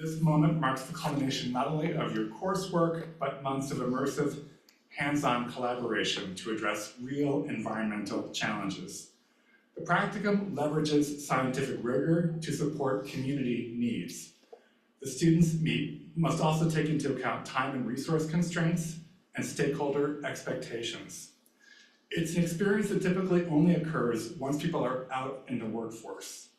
This moment marks the culmination not only of your coursework, but months of immersive, hands-on collaboration to address real environmental challenges. The practicum leverages scientific rigor to support community needs. The students must also take into account time and resource constraints and stakeholder expectations. It's an experience that typically only occurs once people are out in the workforce.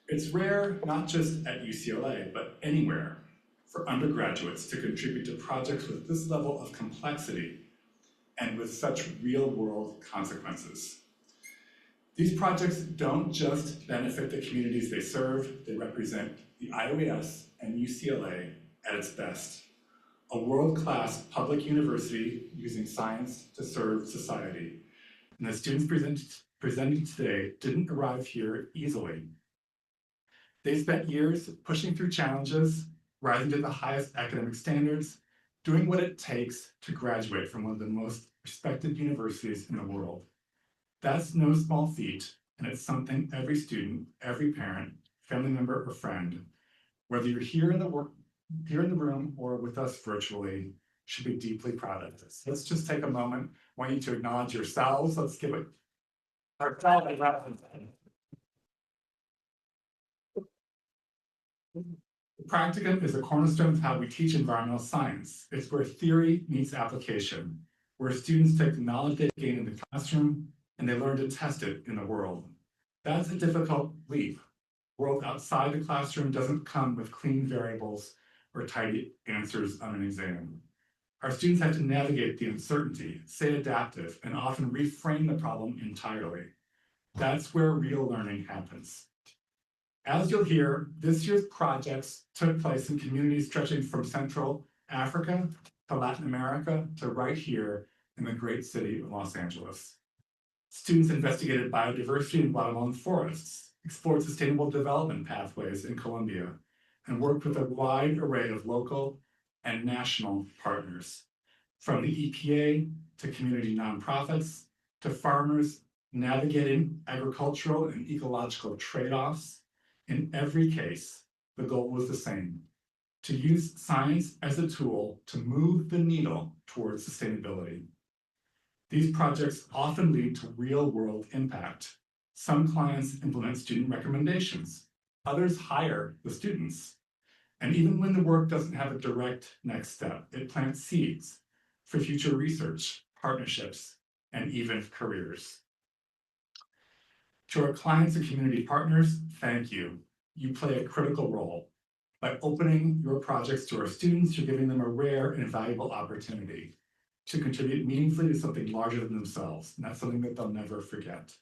It's rare, not just at UCLA, but anywhere, for undergraduates to contribute to projects with this level of complexity and with such real-world consequences. These projects don't just benefit the communities they serve, they represent the IoES and UCLA at its best. A world-class public university using science to serve society. And the students presenting today didn't arrive here easily. They spent years pushing through challenges, rising to the highest academic standards, doing what it takes to graduate from one of the most respected universities in the world. That's no small feat, and it's something every student, every parent, family member, or friend, whether you're here in the room or with us virtually, should be deeply proud of this. Let's just take a moment. I want you to acknowledge yourselves. Let's give it ourselves a round of applause. The practicum is a cornerstone of how we teach environmental science. It's where theory meets application, where students take the knowledge they gain in the classroom and they learn to test it in the world. That's a difficult leap. The world outside the classroom doesn't come with clean variables or tidy answers on an exam. Our students have to navigate the uncertainty, stay adaptive, and often reframe the problem entirely. That's where real learning happens. As you'll hear, this year's projects took place in communities stretching from Central Africa to Latin America to right here in the great city of Los Angeles. Students investigated biodiversity in Guatemalan forests, explored sustainable development pathways in Colombia, and worked with a wide array of local and national partners, from the EPA to community nonprofits to farmers navigating agricultural and ecological trade-offs. In every case, the goal was the same: to use science as a tool to move the needle towards sustainability. These projects often lead to real-world impact. Some clients implement student recommendations, others hire the students. And even when the work doesn't have a direct next step, it plants seeds for future research, partnerships, and even careers. To our clients and community partners, thank you. You play a critical role. By opening your projects to our students, you're giving them a rare and valuable opportunity to contribute meaningfully to something larger than themselves, and that's something that they'll never forget.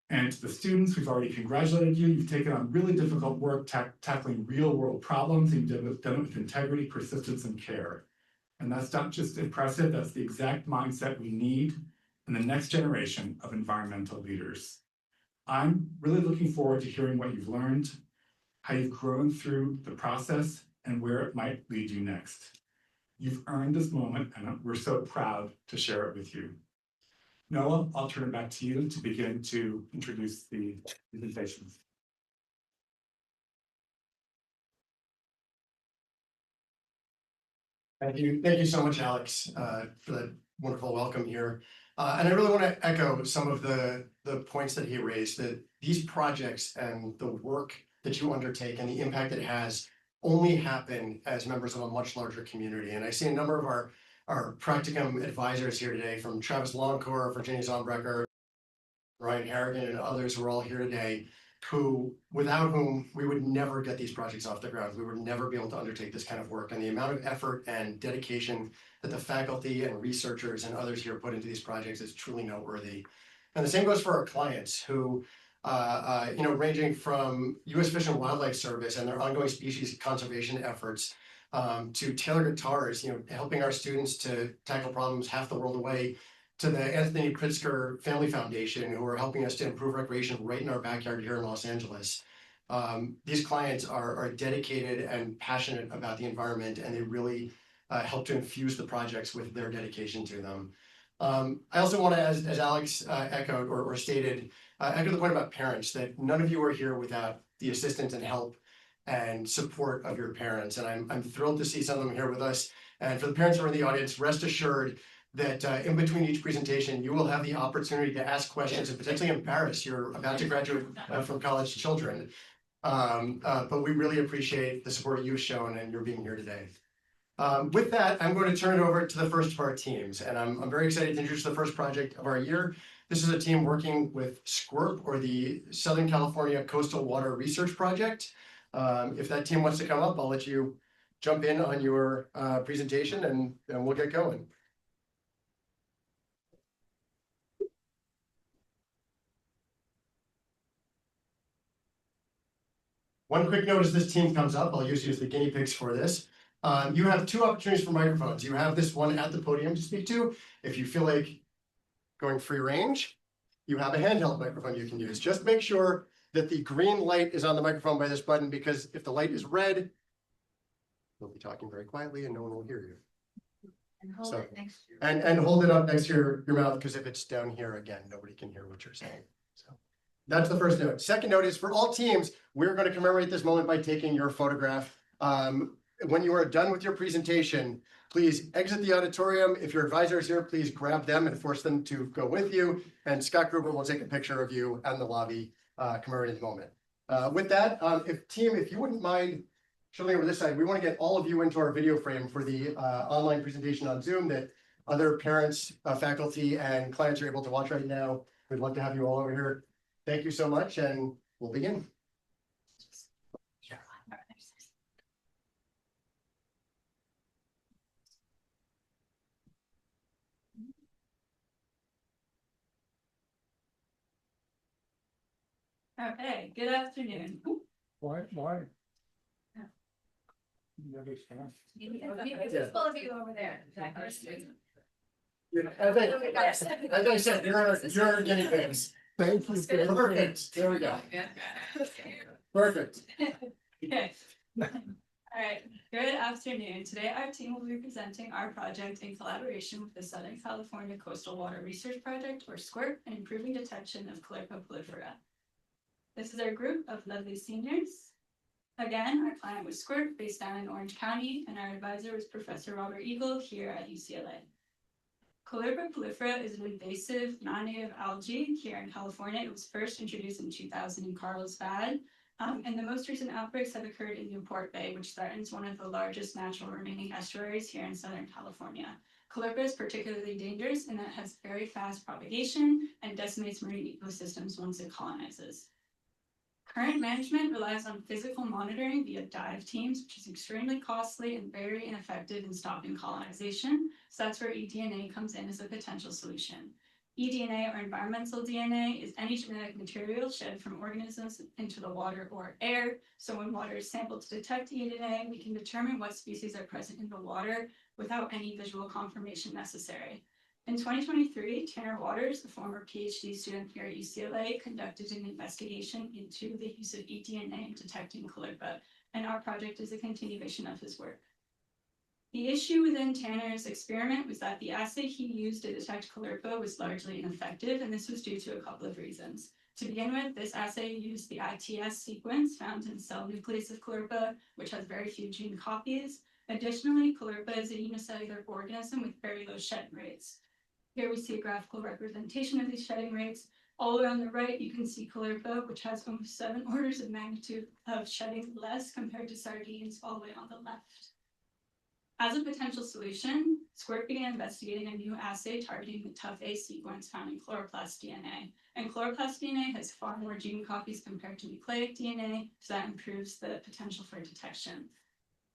And to the students, we've already congratulated you. You've taken on really difficult work tackling real-world problems, and you've done it with integrity, persistence, and care. And that's not just impressive, that's the exact mindset we need in the next generation of environmental leaders. I'm really looking forward to hearing what you've learned, how you've grown through the process, and where it might lead you next. You've earned this moment, and we're so proud to share it with you. Noah, I'll turn it back to you to begin to introduce the presentations. Thank you so much, Alex, for that wonderful welcome here. And I really want to echo some of the points that he raised, that these projects and the work that you undertake and the impact it has only happen as members of a much larger community. And I see a number of our practicum advisors here today, from Travis Longcore, Virginia Zombrecker, Ryan Harrigan, and others who are all here today, without whom we would never get these projects off the ground. We would never be able to undertake this kind of work. And the amount of effort and dedication that the faculty and researchers and others here put into these projects is truly noteworthy. And the same goes for our clients, who ranging from U.S. Fish and Wildlife Service and their ongoing species conservation efforts, to Taylor Guitars, helping our students to tackle problems half the world away, to the Anthony Pritzker Family Foundation, who are helping us to improve recreation right in our backyard here in Los Angeles. These clients are dedicated and passionate about the environment, and they really help to infuse the projects with their dedication to them. I also want to, as Alex echoed or stated, echo the point about parents, that none of you are here without the assistance and help and support of your parents. And I'm thrilled to see some of them here with us. And for the parents who are in the audience, rest assured that in between each presentation, you will have the opportunity to ask questions and potentially embarrass your about to graduate from college children. But we really appreciate the support you've shown and your being here today. With that, I'm going to turn it over to the first of our teams, and I'm very excited to introduce the first project of our year. This is a team working with SCCWRP, or the Southern California Coastal Water Research Project. If that team wants to come up, I'll let you jump in on your presentation and we'll get going. One quick note as this team comes up, I'll use you as the guinea pigs for this. You have two opportunities for microphones. You have this one at the podium to speak to. If you feel like going free range, you have a handheld microphone you can use. Just make sure that the green light is on the microphone by this button, because if the light is red, you'll be talking very quietly and no one will hear you. And hold it next to you. And hold it up next to your mouth, because if it's down here again, nobody can hear what you're saying. So that's the first note. Second note is for all teams, we're going to commemorate this moment by taking your photograph. When you are done with your presentation, please exit the auditorium. If your advisor is here, please grab them and force them to go with you. And Scott Gruber will take a picture of you out in the lobby commemorating the moment. With that, if you wouldn't mind showing over this side, we want to get all of you into our video frame for the online presentation on Zoom that other parents, faculty, and clients are able to watch right now. We'd love to have you all over here. Thank you so much, and we'll begin. Okay, good afternoon. Why? Yeah. You understand? It's full of you over there. As I said, you're guinea pigs. Thank you. Perfect. There we go. Perfect. Okay. All right, good afternoon. Today our team will be presenting our project in collaboration with the Southern California Coastal Water Research Project, or SCCWRP, and improving detection of Caulerpa prolifera. This is our group of lovely seniors. Again, our client was SCCWRP, based down in Orange County, and our advisor was Professor Robert Eagle here at UCLA. Caulerpa prolifera is an invasive, non-native algae here in California. It was first introduced in 2000 in Carlsbad, and the most recent outbreaks have occurred in Newport Bay, which threatens one of the largest natural remaining estuaries here in Southern California. Caulerpa is particularly dangerous in that it has very fast propagation and decimates marine ecosystems once it colonizes. Current management relies on physical monitoring via dive teams, which is extremely costly and very ineffective in stopping colonization. So that's where eDNA comes in as a potential solution. eDNA, or environmental DNA, is any genetic material shed from organisms into the water or air. So when water is sampled to detect eDNA, we can determine what species are present in the water without any visual confirmation necessary. In 2023, Tanner Waters, a former PhD student here at UCLA, conducted an investigation into the use of eDNA in detecting Caulerpa, and our project is a continuation of his work. The issue within Tanner's experiment was that the assay he used to detect Caulerpa was largely ineffective, and this was due to a couple of reasons. To begin with, this assay used the ITS sequence found in the cell nucleus of Caulerpa, which has very few gene copies. Additionally, Caulerpa is a unicellular organism with very low shedding rates. Here we see a graphical representation of these shedding rates. All around the right, you can see Caulerpa, which has almost 7 orders of magnitude of shedding less compared to sardines all the way on the left. As a potential solution, SCCWRP began investigating a new assay targeting the tough A sequence found in chloroplast DNA. And chloroplast DNA has far more gene copies compared to nucleic DNA, so that improves the potential for detection.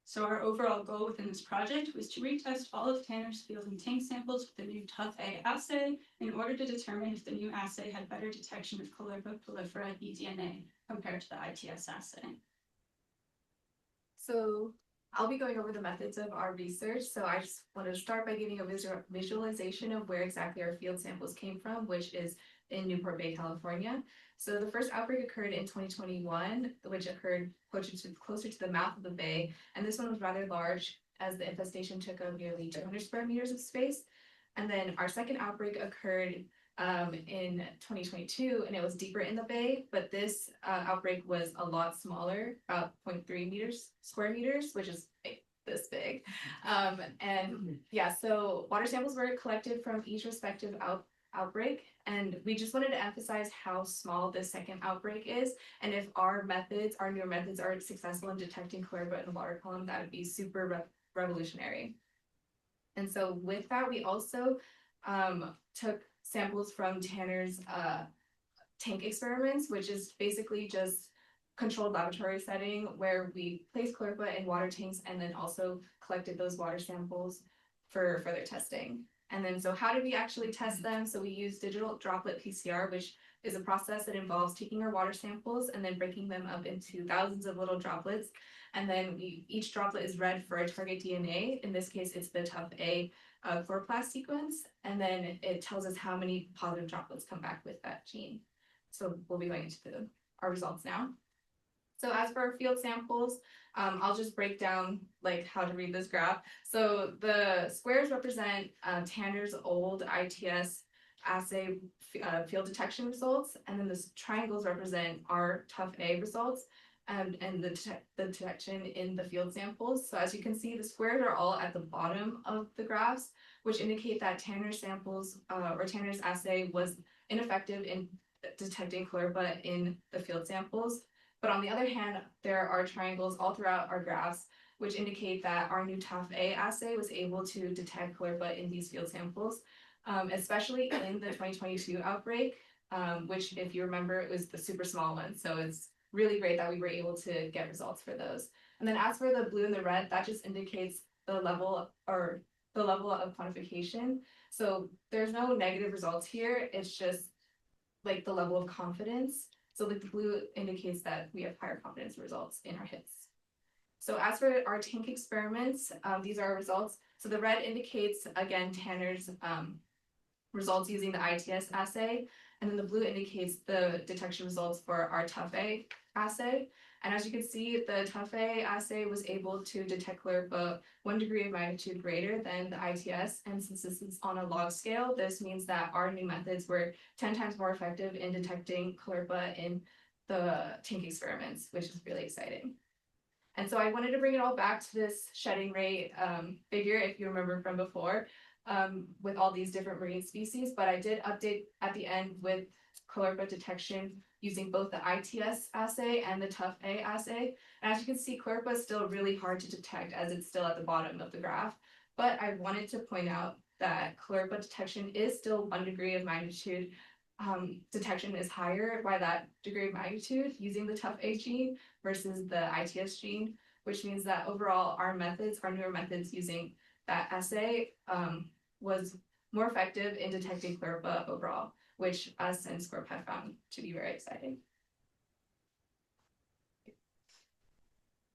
So our overall goal within this project was to retest all of Tanner's field and tank samples with the new tough A assay in order to determine if the new assay had better detection of Caulerpa prolifera eDNA compared to the ITS assay. So I'll be going over the methods of our research. So I just want to start by giving a visualization of where exactly our field samples came from, which is in Newport Bay, California. So the first outbreak occurred in 2021, which occurred closer to the mouth of the bay. And this one was rather large, as the infestation took up nearly 200 square meters of space. And then our second outbreak occurred in 2022, and it was deeper in the bay, but this outbreak was a lot smaller, about 0.3 square meters, which is this big. And yeah, so water samples were collected from each respective outbreak, and we just wanted to emphasize how small this second outbreak is, and if our newer methods are successful in detecting Caulerpa in the water column, that would be super revolutionary. And so with that, we also took samples from Tanner's tank experiments, which is basically just controlled laboratory setting where we placed Caulerpa in water tanks and then also collected those water samples for further testing. And then so how did we actually test them? So we used digital droplet PCR, which is a process that involves taking our water samples and then breaking them up into thousands of little droplets. And then each droplet is read for a target DNA. In this case, it's the TUF-A chloroplast sequence. And then it tells us how many positive droplets come back with that gene. So we'll be going into our results now. So as for our field samples, I'll just break down like how to read this graph. So the squares represent Tanner's old ITS assay field detection results, and then the triangles represent our TUF-A results and the detection in the field samples. So as you can see, the squares are all at the bottom of the graphs, which indicate that Tanner's samples or Tanner's assay was ineffective in detecting Caulerpa in the field samples. But on the other hand, there are triangles all throughout our graphs, which indicate that our new TUF-A assay was able to detect Caulerpa in these field samples, especially in the 2022 outbreak, which, if you remember, it was the super small one. So it's really great that we were able to get results for those. And then as for the blue and the red, that just indicates the level of quantification. So there's no negative results here. It's just like the level of confidence. So the blue indicates that we have higher confidence results in our hits. So as for our tank experiments, these are our results. So the red indicates, again, Tanner's results using the ITS assay. And then the blue indicates the detection results for our TUF-A assay. And as you can see, the TUF-A assay was able to detect Caulerpa 1 degree of magnitude greater than the ITS. And since this is on a log scale, this means that our new methods were 10 times more effective in detecting Caulerpa in the tank experiments, which is really exciting. And so I wanted to bring it all back to this shedding rate figure, if you remember from before, with all these different marine species, but I did update at the end with Caulerpa detection using both the ITS assay and the TUF-A assay. And as you can see, Caulerpa is still really hard to detect as it's still at the bottom of the graph. But I wanted to point out that Caulerpa detection is still 1 degree of magnitude. Detection is higher by that degree of magnitude using the TUF-A gene versus the ITS gene, which means that overall our newer methods using that assay was more effective in detecting Caulerpa overall, which us and SCCWRP have found to be very exciting.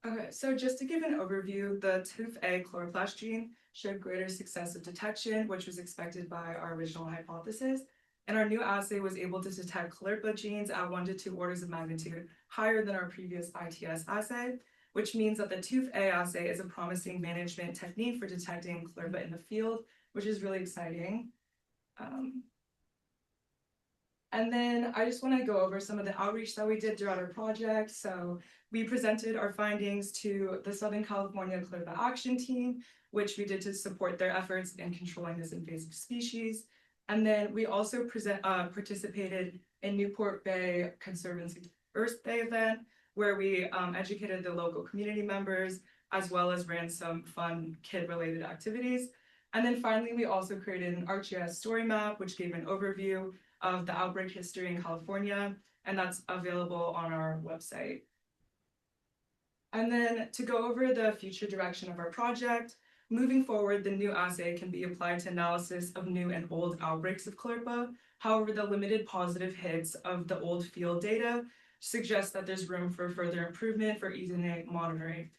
Okay, so just to give an overview, the TUF-A chloroplast gene showed greater success of detection, which was expected by our original hypothesis. And our new assay was able to detect Caulerpa genes at 1 to 2 orders of magnitude higher than our previous ITS assay, which means that the TUF-A assay is a promising management technique for detecting Caulerpa in the field, which is really exciting. And then I just want to go over some of the outreach that we did throughout our project. So we presented our findings to the Southern California Caulerpa Action Team, which we did to support their efforts in controlling this invasive species. And then we also participated in Newport Bay Conservancy Earth Day event, where we educated the local community members, as well as ran some fun kid-related activities. And then finally, we also created an ArcGIS story map, which gave an overview of the outbreak history in California, and that's available on our website. And then to go over the future direction of our project, moving forward, the new assay can be applied to analysis of new and old outbreaks of Caulerpa. However, the limited positive hits of the old field data suggests that there's room for further improvement for eDNA monitoring.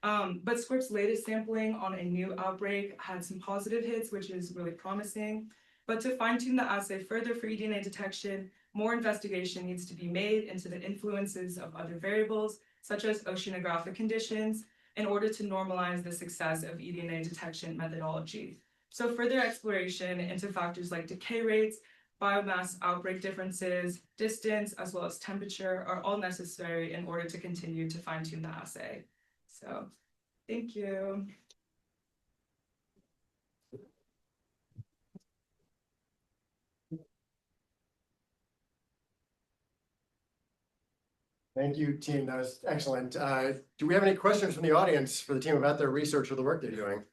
But SCCWRP's latest sampling on a new outbreak had some positive hits, which is really promising. But to fine-tune the assay further for eDNA detection, more investigation needs to be made into the influences of other variables, such as oceanographic conditions, in order to normalize the success of eDNA detection methodology. So further exploration into factors like decay rates, biomass outbreak differences, distance, as well as temperature are all necessary in order to continue to fine tune the assay. So, thank you. Thank you, team. That was excellent. Do we have any questions from the audience for the team about their research or the work they're doing?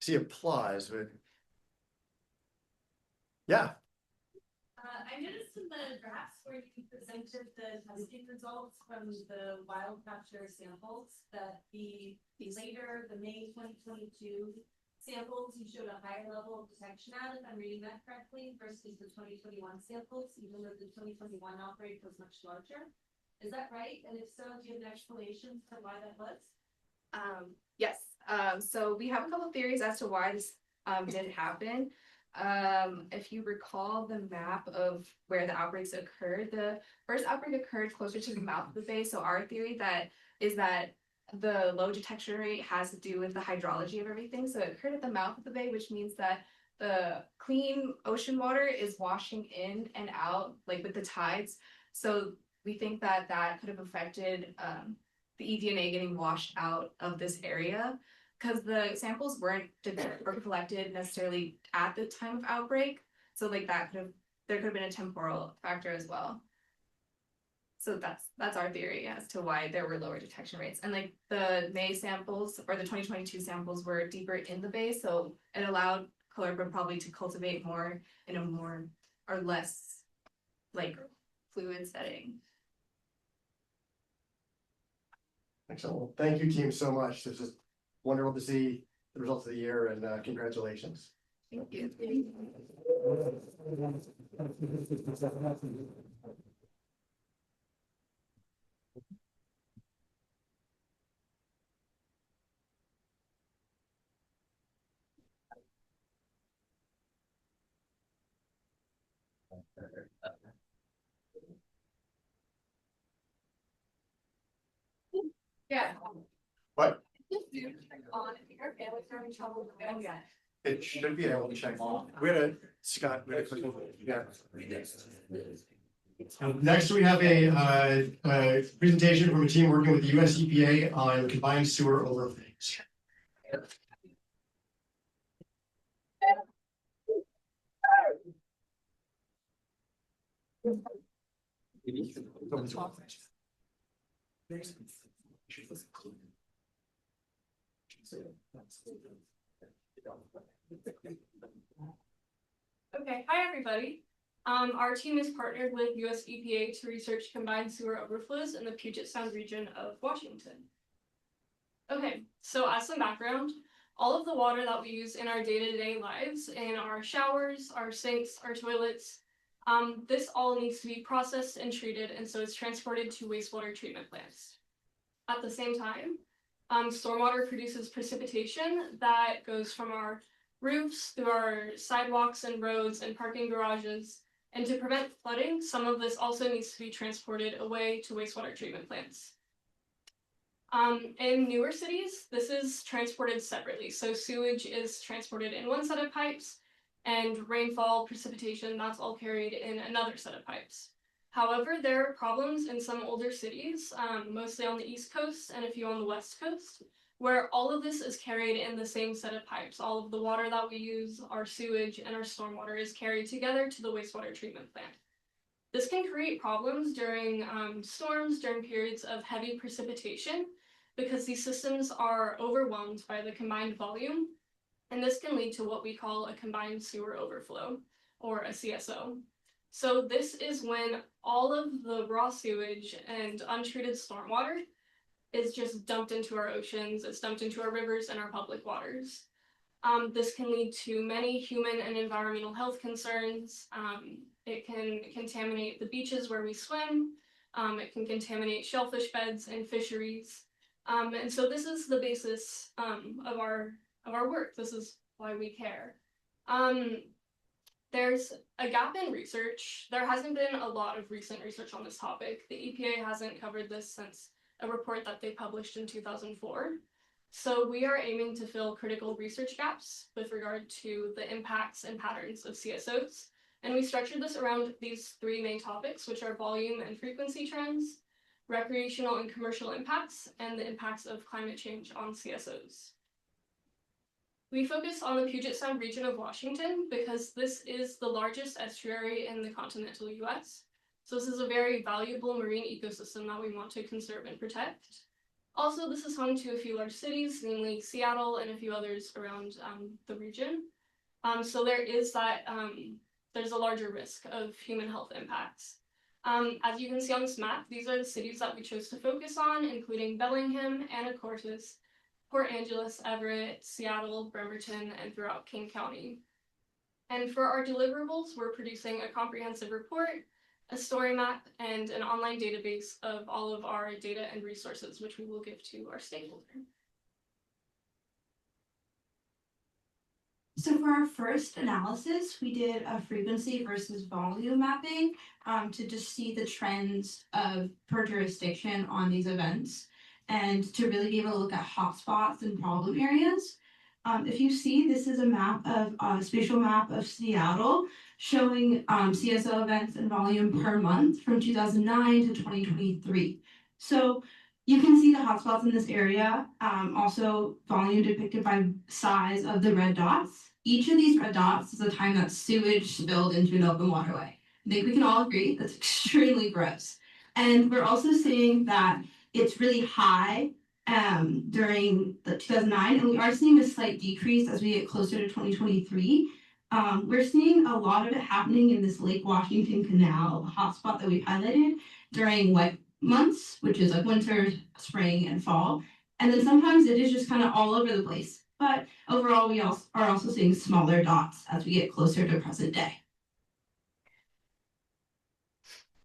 See applause, but yeah. I noticed in the graphs where you presented the testing results from the wild capture samples that the May 2022 samples, you showed a higher level of detection at, if I'm reading that correctly, versus the 2021 samples, even though the 2021 outbreak was much larger. Is that right? And if so, do you have an explanation for why that was? Yes, so we have a couple theories as to why this did happen. If you recall the map of where the outbreaks occurred, the first outbreak occurred closer to the mouth of the bay. So our theory is that the low detection rate has to do with the hydrology of everything. So it occurred at the mouth of the bay, which means that the clean ocean water is washing in and out, like with the tides. So we think that that could have affected the eDNA getting washed out of this area, because the samples weren't collected necessarily at the time of outbreak. So like there could have been a temporal factor as well. So that's our theory as to why there were lower detection rates. And like the May samples or the 2022 samples were deeper in the bay, so it allowed Caulerpa probably to cultivate more in a more or less like fluid setting. Excellent. Thank you, team, so much. It's just wonderful to see the results of the year, and congratulations. Thank you. Yeah. What? On if your family's having trouble with it. It should be able to check. We had a Scott. Yeah. Next, we have a presentation from a team working with the US EPA on combined sewer overflows. Okay, hi everybody. Our team is partnered with US EPA to research combined sewer overflows in the Puget Sound region of Washington. Okay, so as some background, all of the water that we use in our day-to-day lives, in our showers, our sinks, our toilets, this all needs to be processed and treated, and so it's transported to wastewater treatment plants. At the same time, stormwater produces precipitation that goes from our roofs through our sidewalks and roads and parking garages. And to prevent flooding, some of this also needs to be transported away to wastewater treatment plants. In newer cities, this is transported separately. So sewage is transported in one set of pipes, and rainfall, precipitation, that's all carried in another set of pipes. However, there are problems in some older cities, mostly on the East Coast and a few on the West Coast, where all of this is carried in the same set of pipes. All of the water that we use, our sewage and our stormwater, is carried together to the wastewater treatment plant. This can create problems during storms, during periods of heavy precipitation, because these systems are overwhelmed by the combined volume, and this can lead to what we call a combined sewer overflow, or a CSO. So this is when all of the raw sewage and untreated stormwater is just dumped into our oceans, it's dumped into our rivers and our public waters. This can lead to many human and environmental health concerns. It can contaminate the beaches where we swim. It can contaminate shellfish beds and fisheries. And so this is the basis of our work. This is why we care. There's a gap in research. There hasn't been a lot of recent research on this topic. The EPA hasn't covered this since a report that they published in 2004. So we are aiming to fill critical research gaps with regard to the impacts and patterns of CSOs. And we structured this around these three main topics, which are volume and frequency trends, recreational and commercial impacts, and the impacts of climate change on CSOs. We focus on the Puget Sound region of Washington because this is the largest estuary in the continental US. So this is a very valuable marine ecosystem that we want to conserve and protect. Also, this is home to a few large cities, namely Seattle and a few others around the region. So there is that, there's a larger risk of human health impacts. As you can see on this map, these are the cities that we chose to focus on, including Bellingham, Anacortes, Port Angeles, Everett, Seattle, Bremerton, and throughout King County. And for our deliverables, we're producing a comprehensive report, a story map, and an online database of all of our data and resources, which we will give to our stakeholder. So for our first analysis, we did a frequency versus volume mapping to just see the trends of per jurisdiction on these events and to really be able to look at hotspots and problem areas. If you see, this is a map of a spatial map of Seattle showing CSO events and volume per month from 2009 to 2023. So you can see the hotspots in this area, also volume depicted by size of the red dots. Each of these red dots is a time that sewage spilled into an open waterway. I think we can all agree that's extremely gross. And we're also seeing that it's really high during the 2009, and we are seeing a slight decrease as we get closer to 2023. We're seeing a lot of it happening in this Lake Washington Canal hotspot that we highlighted during wet months, which is like winter, spring, and fall. And then sometimes it is just kind of all over the place. But overall, we are also seeing smaller dots as we get closer to present day.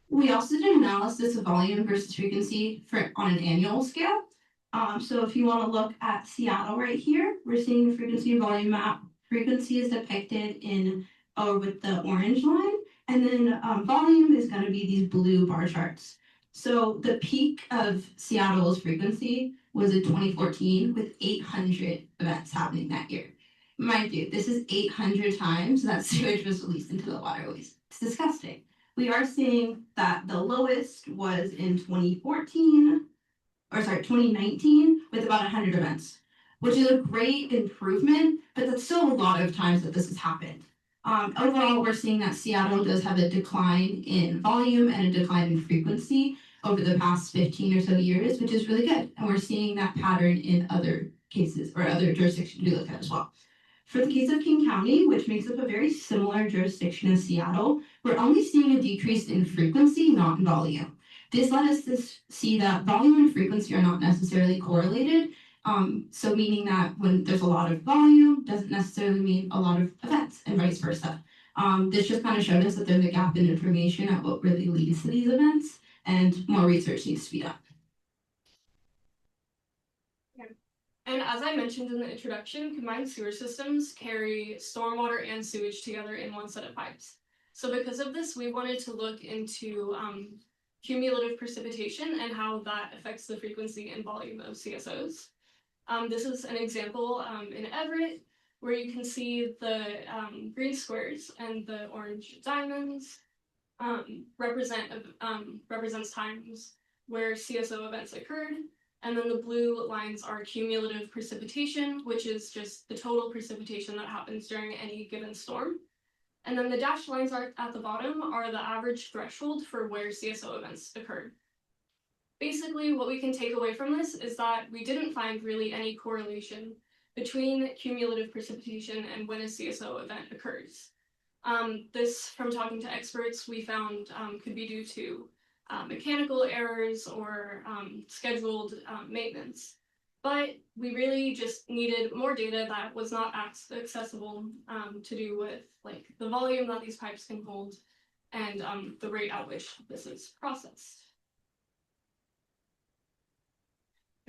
We also did an analysis of volume versus frequency on an annual scale. So if you want to look at Seattle right here, we're seeing the frequency and volume map. Frequency is depicted in with the orange line, and then volume is going to be these blue bar charts. So the peak of Seattle's frequency was in 2014 with 800 events happening that year. Mind you, this is 800 times that sewage was released into the waterways. It's disgusting. We are seeing that the lowest was in 2019 with about 100 events, which is a great improvement, but that's still a lot of times that this has happened. Overall, we're seeing that Seattle does have a decline in volume and a decline in frequency over the past 15 or so years, which is really good. And we're seeing that pattern in other cases or other jurisdictions we look at as well. For the case of King County, which makes up a very similar jurisdiction as Seattle, we're only seeing a decrease in frequency, not in volume. This led us to see that volume and frequency are not necessarily correlated. So meaning that when there's a lot of volume doesn't necessarily mean a lot of events and vice versa. This just kind of showed us that there's a gap in information at what really leads to these events, and more research needs to be done. And as I mentioned in the introduction, combined sewer systems carry stormwater and sewage together in one set of pipes. So because of this, we wanted to look into cumulative precipitation and how that affects the frequency and volume of CSOs. This is an example in Everett, where you can see the green squares and the orange diamonds represents times where CSO events occurred. And then the blue lines are cumulative precipitation, which is just the total precipitation that happens during any given storm. And then the dashed lines are at the bottom are the average threshold for where CSO events occurred. Basically, what we can take away from this is that we didn't find really any correlation between cumulative precipitation and when a CSO event occurs. This, from talking to experts, we found could be due to mechanical errors or scheduled maintenance. But we really just needed more data that was not accessible to do with like the volume that these pipes can hold and the rate at which this is processed.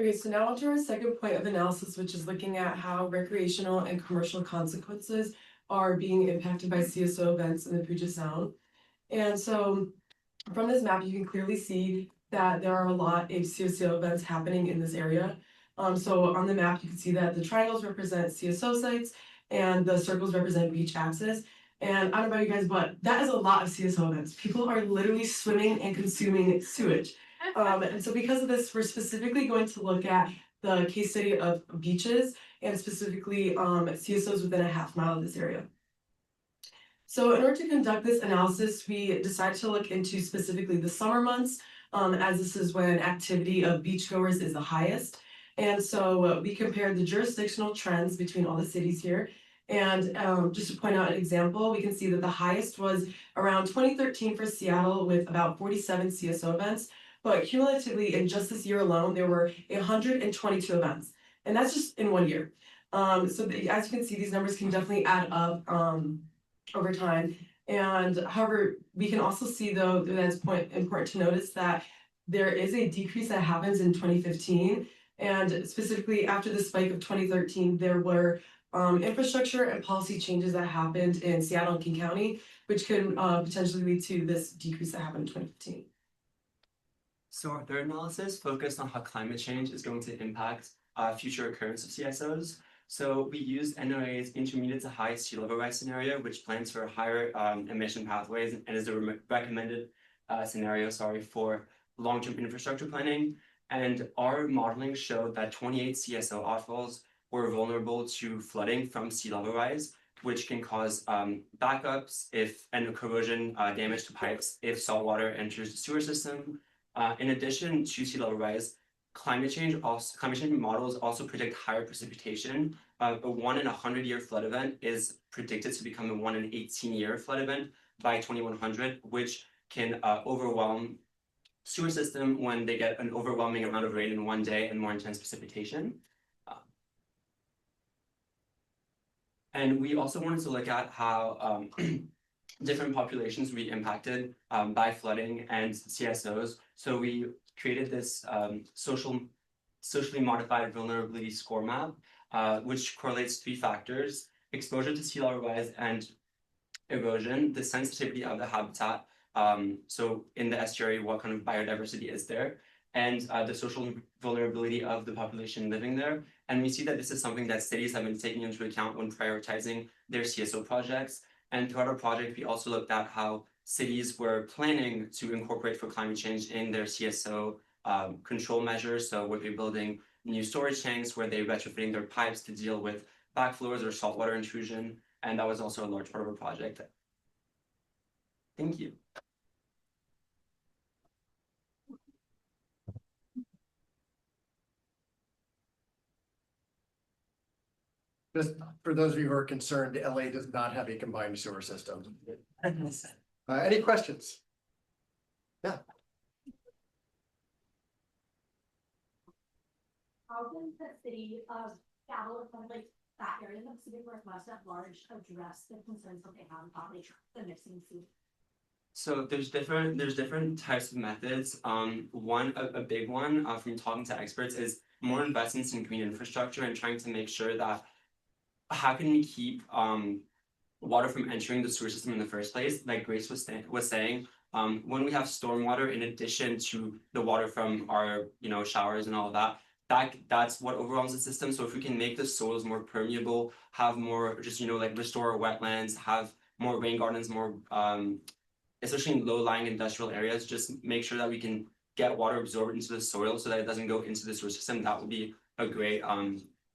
Okay, so now onto our second point of analysis, which is looking at how recreational and commercial consequences are being impacted by CSO events in the Puget Sound. And so from this map, you can clearly see that there are a lot of CSO events happening in this area. So on the map, you can see that the triangles represent CSO sites and the circles represent beach access. And I don't know about you guys, but that is a lot of CSO events. People are literally swimming and consuming sewage. And so because of this, we're specifically going to look at the case study of beaches and specifically CSOs within a half mile of this area. So in order to conduct this analysis, we decided to look into specifically the summer months, as this is when activity of beachgoers is the highest. And so we compared the jurisdictional trends between all the cities here. And just to point out an example, we can see that the highest was around 2013 for Seattle with about 47 CSO events. But cumulatively, in just this year alone, there were 122 events. And that's just in 1 year. As you can see, these numbers can definitely add up over time. And however, we can also see though, that's important to notice that there is a decrease that happens in 2015. And specifically after the spike of 2013, there were infrastructure and policy changes that happened in Seattle and King County, which could potentially lead to this decrease that happened in 2015. So our third analysis focused on how climate change is going to impact future occurrence of CSOs. So we used NOAA's intermediate to high sea level rise scenario, which plans for higher emission pathways and is the recommended scenario, for long-term infrastructure planning. And our modeling showed that 28 CSO outfalls were vulnerable to flooding from sea level rise, which can cause backups and corrosion damage to pipes if saltwater enters the sewer system. In addition to sea level rise, climate change models also predict higher precipitation. A 1 in 100-year flood event is predicted to become a 1 in 18-year flood event by 2100, which can overwhelm sewer system when they get an overwhelming amount of rain in one day and more intense precipitation. And we also wanted to look at how different populations will be impacted by flooding and CSOs. So we created this socially modified vulnerability score map, which correlates 3 factors: exposure to sea level rise and erosion, the sensitivity of the habitat, so in the estuary, what kind of biodiversity is there, and the social vulnerability of the population living there. And we see that this is something that cities have been taking into account when prioritizing their CSO projects. And throughout our project, we also looked at how cities were planning to incorporate for climate change in their CSO control measures. So were they building new storage tanks, were they retrofitting their pipes to deal with backflows or saltwater intrusion? And that was also a large part of our project. Thank you. Just for those of you who are concerned, LA does not have a combined sewer system. Any questions? Yeah. How can the city of Seattle or kind of like that area in the Pacific Northwest at large address the concerns that they have about the mixing food? So there's different types of methods. A big one from talking to experts is more investments in green infrastructure and trying to make sure that how can we keep water from entering the sewer system in the first place? Like Grace was saying, when we have stormwater in addition to the water from our showers and all of that, that's what overwhelms the system. So if we can make the soils more permeable, have more restore our wetlands, have more rain gardens, more especially in low-lying industrial areas, just make sure that we can get water absorbed into the soil so that it doesn't go into the sewer system. That would be a great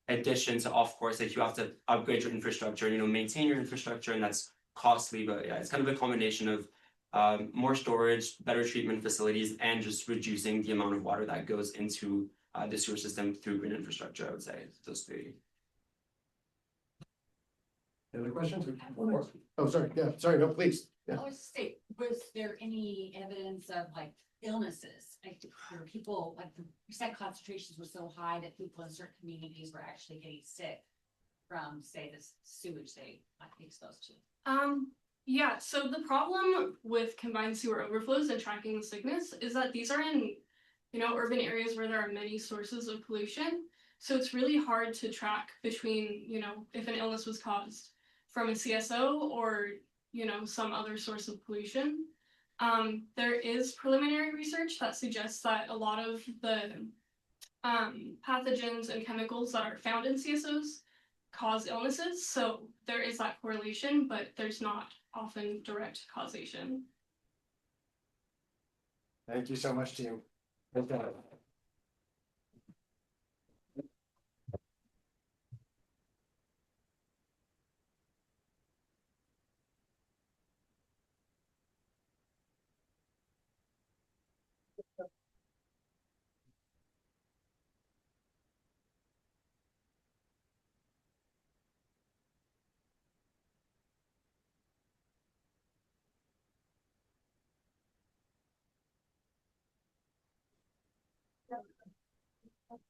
addition to, of course, if you have to upgrade your infrastructure, maintain your infrastructure, and that's costly. But yeah, it's kind of a combination of more storage, better treatment facilities, and just reducing the amount of water that goes into the sewer system through green infrastructure. I would say those 3. Any other questions? Oh, sorry. Yeah, sorry. No, please. Yeah. I was just say, was there any evidence of like illnesses? Like where people, like the percent concentrations were so high that people in certain communities were actually getting sick from, say, the sewage they might be exposed to? Yeah, so the problem with combined sewer overflows and tracking the sickness is that these are in, urban areas where there are many sources of pollution. So it's really hard to track between, if an illness was caused from a CSO or, some other source of pollution. There is preliminary research that suggests that a lot of the pathogens and chemicals that are found in CSOs cause illnesses. So there is that correlation, but there's not often direct causation. Thank you so much, team.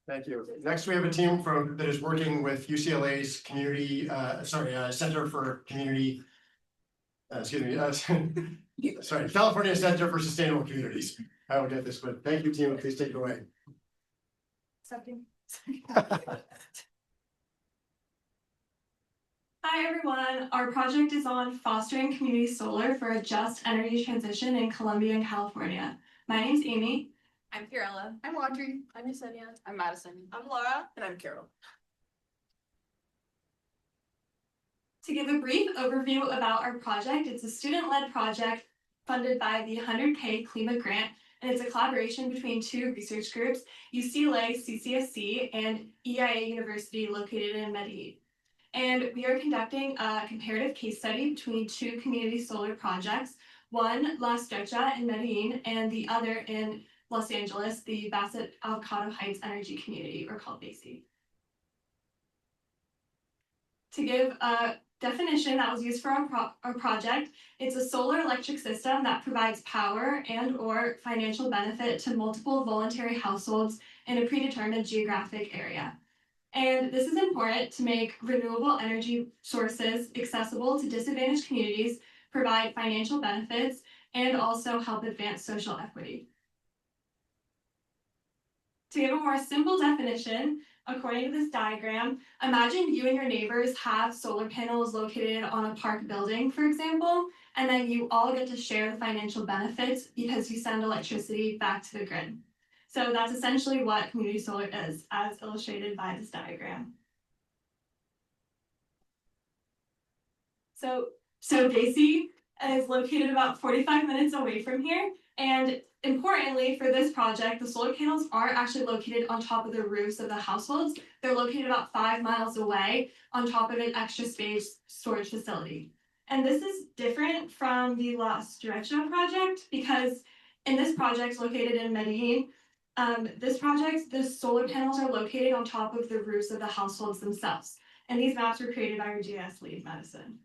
Thank you. Next, we have a team that is working with UCLA's Center for Community. California Center for Sustainable Communities. I will get this, but thank you, team. Please take it away. Hi everyone, our project is on fostering community solar for a just energy transition in Colombia and California. My name's Amy. I'm Fiorella. I'm Audrey. I'm Yesenia. I'm Madison. I'm Laura. And I'm Carol. To give a brief overview about our project, it's a student-led project funded by the 100K CLIMA grant, and it's a collaboration between two research groups, UCLA CCSC and EIA University located in Medellin. And we are conducting a comparative case study between two community solar projects, one La Estrecha in Medellin and the other in Los Angeles, the Bassett Avocado Heights Energy Community, or called BASE. To give a definition that was used for our project, it's a solar electric system that provides power and or financial benefit to multiple voluntary households in a predetermined geographic area. And this is important to make renewable energy sources accessible to disadvantaged communities, provide financial benefits, and also help advance social equity. To give a more simple definition, according to this diagram, imagine you and your neighbors have solar panels located on a park building, for example, and then you all get to share the financial benefits because you send electricity back to the grid. So that's essentially what community solar is, as illustrated by this diagram. So BASE is located about 45 minutes away from here, and importantly for this project, the solar panels are actually located on top of the roofs of the households. They're located about 5 miles away on top of an extra space storage facility. And this is different from the La Estrecha project because in this project located in Medellin, the solar panels are located on top of the roofs of the households themselves. And these maps were created by our GIS lead, Madison.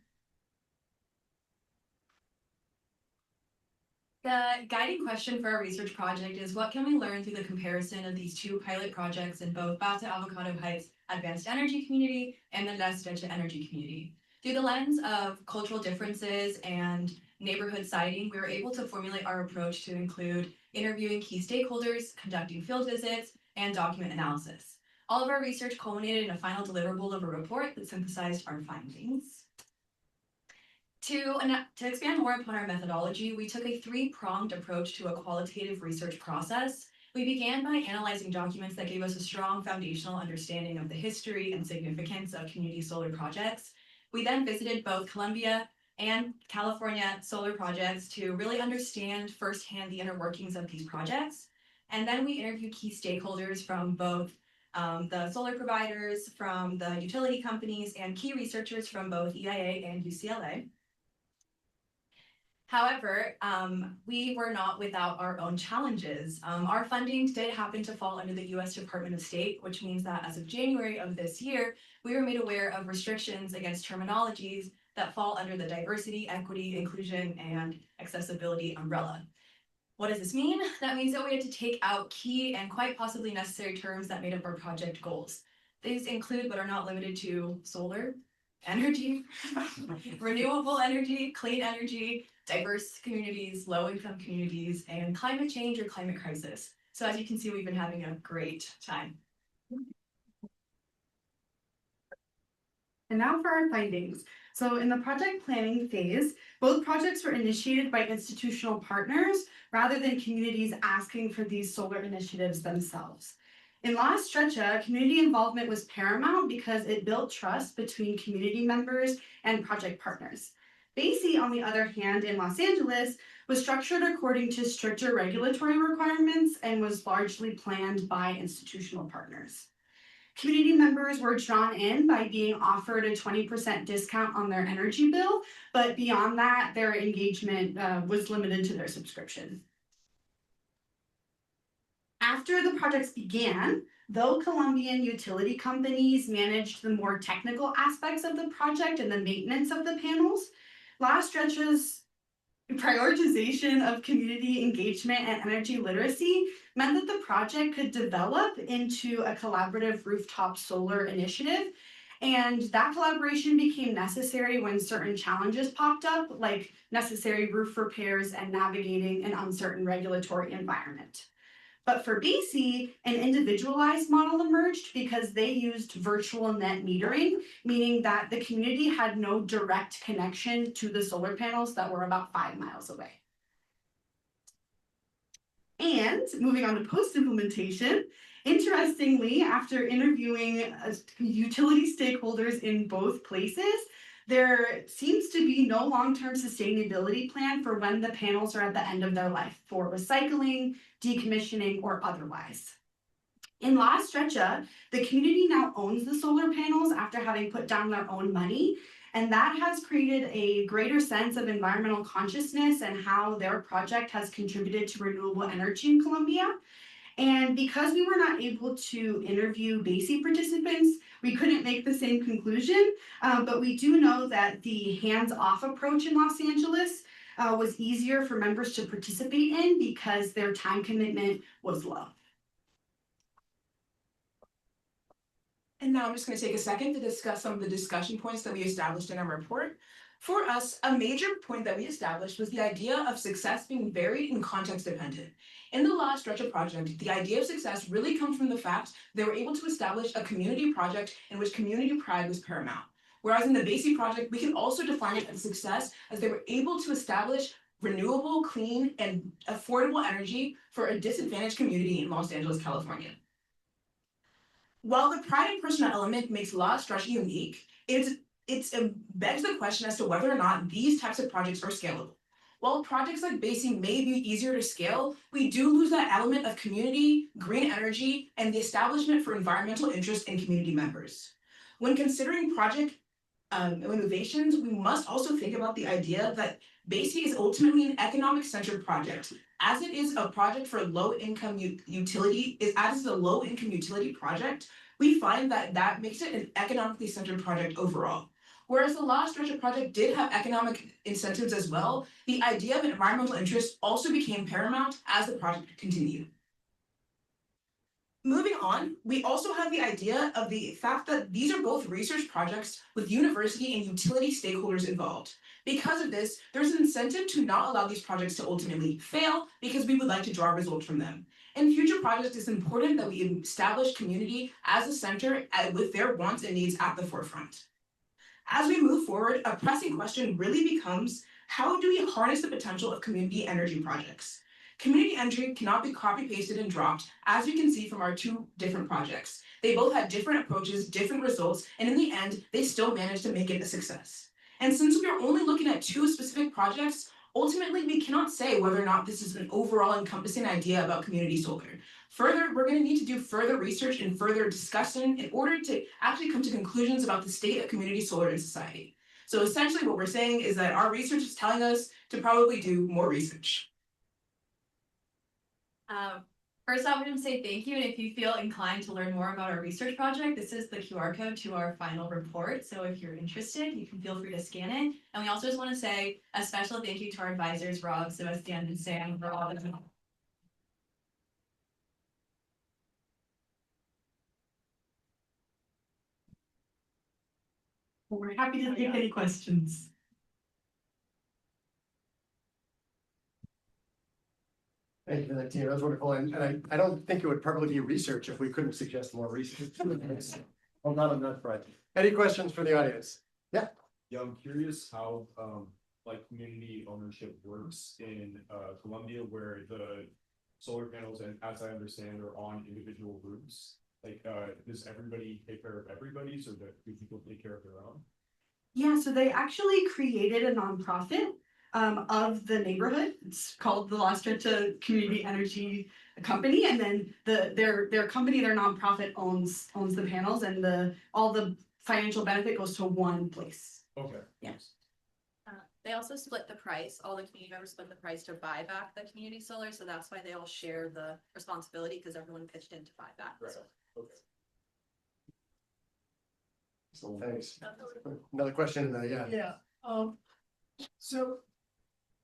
The guiding question for our research project is what can we learn through the comparison of these two pilot projects in both Bassett Avocado Heights Advanced Energy Community and the La Estrecha Energy Community. Through the lens of cultural differences and neighborhood siting, we were able to formulate our approach to include interviewing key stakeholders, conducting field visits, and document analysis. All of our research culminated in a final deliverable of a report that synthesized our findings. To expand more upon our methodology, we took a three-pronged approach to a qualitative research process. We began by analyzing documents that gave us a strong foundational understanding of the history and significance of community solar projects. We then visited both Colombia and California solar projects to really understand firsthand the inner workings of these projects. And then we interviewed key stakeholders from both the solar providers, from the utility companies, and key researchers from both EIA and UCLA. However, we were not without our own challenges. Our funding did happen to fall under the U.S. Department of State, which means that as of January of this year, we were made aware of restrictions against terminologies that fall under the diversity, equity, inclusion, and accessibility umbrella. What does this mean? That means that we had to take out key and quite possibly necessary terms that made up our project goals. These include, but are not limited to, solar, energy, renewable energy, clean energy, diverse communities, low-income communities, and climate change or climate crisis. So as you can see, we've been having a great time. And now for our findings. So in the project planning phase, both projects were initiated by institutional partners rather than communities asking for these solar initiatives themselves. In La Estrecha, community involvement was paramount because it built trust between community members and project partners. Basie, on the other hand, in Los Angeles, was structured according to stricter regulatory requirements and was largely planned by institutional partners. Community members were drawn in by being offered a 20% discount on their energy bill, but beyond that, their engagement was limited to their subscription. After the projects began, though Colombian utility companies managed the more technical aspects of the project and the maintenance of the panels, La Estrecha's prioritization of community engagement and energy literacy meant that the project could develop into a collaborative rooftop solar initiative. And that collaboration became necessary when certain challenges popped up, like necessary roof repairs and navigating an uncertain regulatory environment. But for Basie, an individualized model emerged because they used virtual net metering, meaning that the community had no direct connection to the solar panels that were about 5 miles away. And moving on to post-implementation, interestingly, after interviewing utility stakeholders in both places, there seems to be no long-term sustainability plan for when the panels are at the end of their life for recycling, decommissioning, or otherwise. In La Estrecha, the community now owns the solar panels after having put down their own money, and that has created a greater sense of environmental consciousness and how their project has contributed to renewable energy in Colombia. And because we were not able to interview Basie participants, we couldn't make the same conclusion, but we do know that the hands-off approach in Los Angeles was easier for members to participate in because their time commitment was low. And now I'm just going to take a second to discuss some of the discussion points that we established in our report. For us, a major point that we established was the idea of success being varied and context dependent. In the La Estrecha project, the idea of success really comes from the fact they were able to establish a community project in which community pride was paramount. Whereas in the Basie project, we can also define it as success as they were able to establish renewable, clean, and affordable energy for a disadvantaged community in Los Angeles, California. While the pride and personal element makes La Estrecha unique, it begs the question as to whether or not these types of projects are scalable. While projects like Basie may be easier to scale, we do lose that element of community, green energy, and the establishment for environmental interest in community members. When considering project innovations, we must also think about the idea that Basie is ultimately an economic-centered project. As it is a project for low-income utility, as it's a low-income utility project, we find that that makes it an economically centered project overall. Whereas the La Estrecha project did have economic incentives as well, the idea of environmental interest also became paramount as the project continued. Moving on, we also have the idea of the fact that these are both research projects with university and utility stakeholders involved. Because of this, there's an incentive to not allow these projects to ultimately fail because we would like to draw results from them. In future projects, it's important that we establish community as a center with their wants and needs at the forefront. As we move forward, a pressing question really becomes, how do we harness the potential of community energy projects? Community energy cannot be copy-pasted and dropped, as you can see from our two different projects. They both had different approaches, different results, and in the end, they still managed to make it a success. And since we are only looking at two specific projects, ultimately we cannot say whether or not this is an overall encompassing idea about community solar. Further, we're going to need to do further research and further discussion in order to actually come to conclusions about the state of community solar in society. So essentially what we're saying is that our research is telling us to probably do more research. First off, I'm going to say thank you, and if you feel inclined to learn more about our research project, this is the QR code to our final report, so if you're interested, you can feel free to scan it. And we also just want to say a special thank you to our advisors, Rob, Sebastian, and Sam, for all of them. We're happy to take any questions. Thank you for that, Tina. That was wonderful. And I don't think it would probably be research if we couldn't suggest more research. Well, not on that front. Any questions for the audience? Yeah. Yeah, I'm curious how like community ownership works in Colombia, where the solar panels, and as I understand, are on individual roofs. Like, does everybody take care of everybody's, or do people take care of their own? Yeah, so they actually created a nonprofit of the neighborhood. It's called the La Stretcha Community Energy Company, and then their company, their nonprofit owns the panels, and all the financial benefit goes to one place. Okay. Yeah. They also split the price. All the community members split the price to buy back the community solar, so that's why they all share the responsibility because everyone pitched in to buy back. Right. So. Okay. So thanks. Another question, yeah. Yeah, so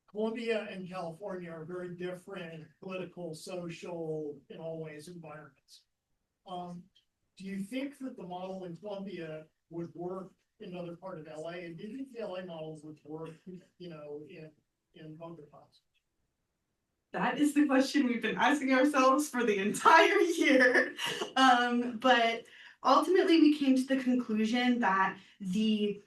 Colombia and California are very different political, social, in all ways, environments. Do you think that the model in Colombia would work in another part of LA? And do you think the LA models would work, you know, in Bogota? That is the question we've been asking ourselves for the entire year. But ultimately, we came to the conclusion that the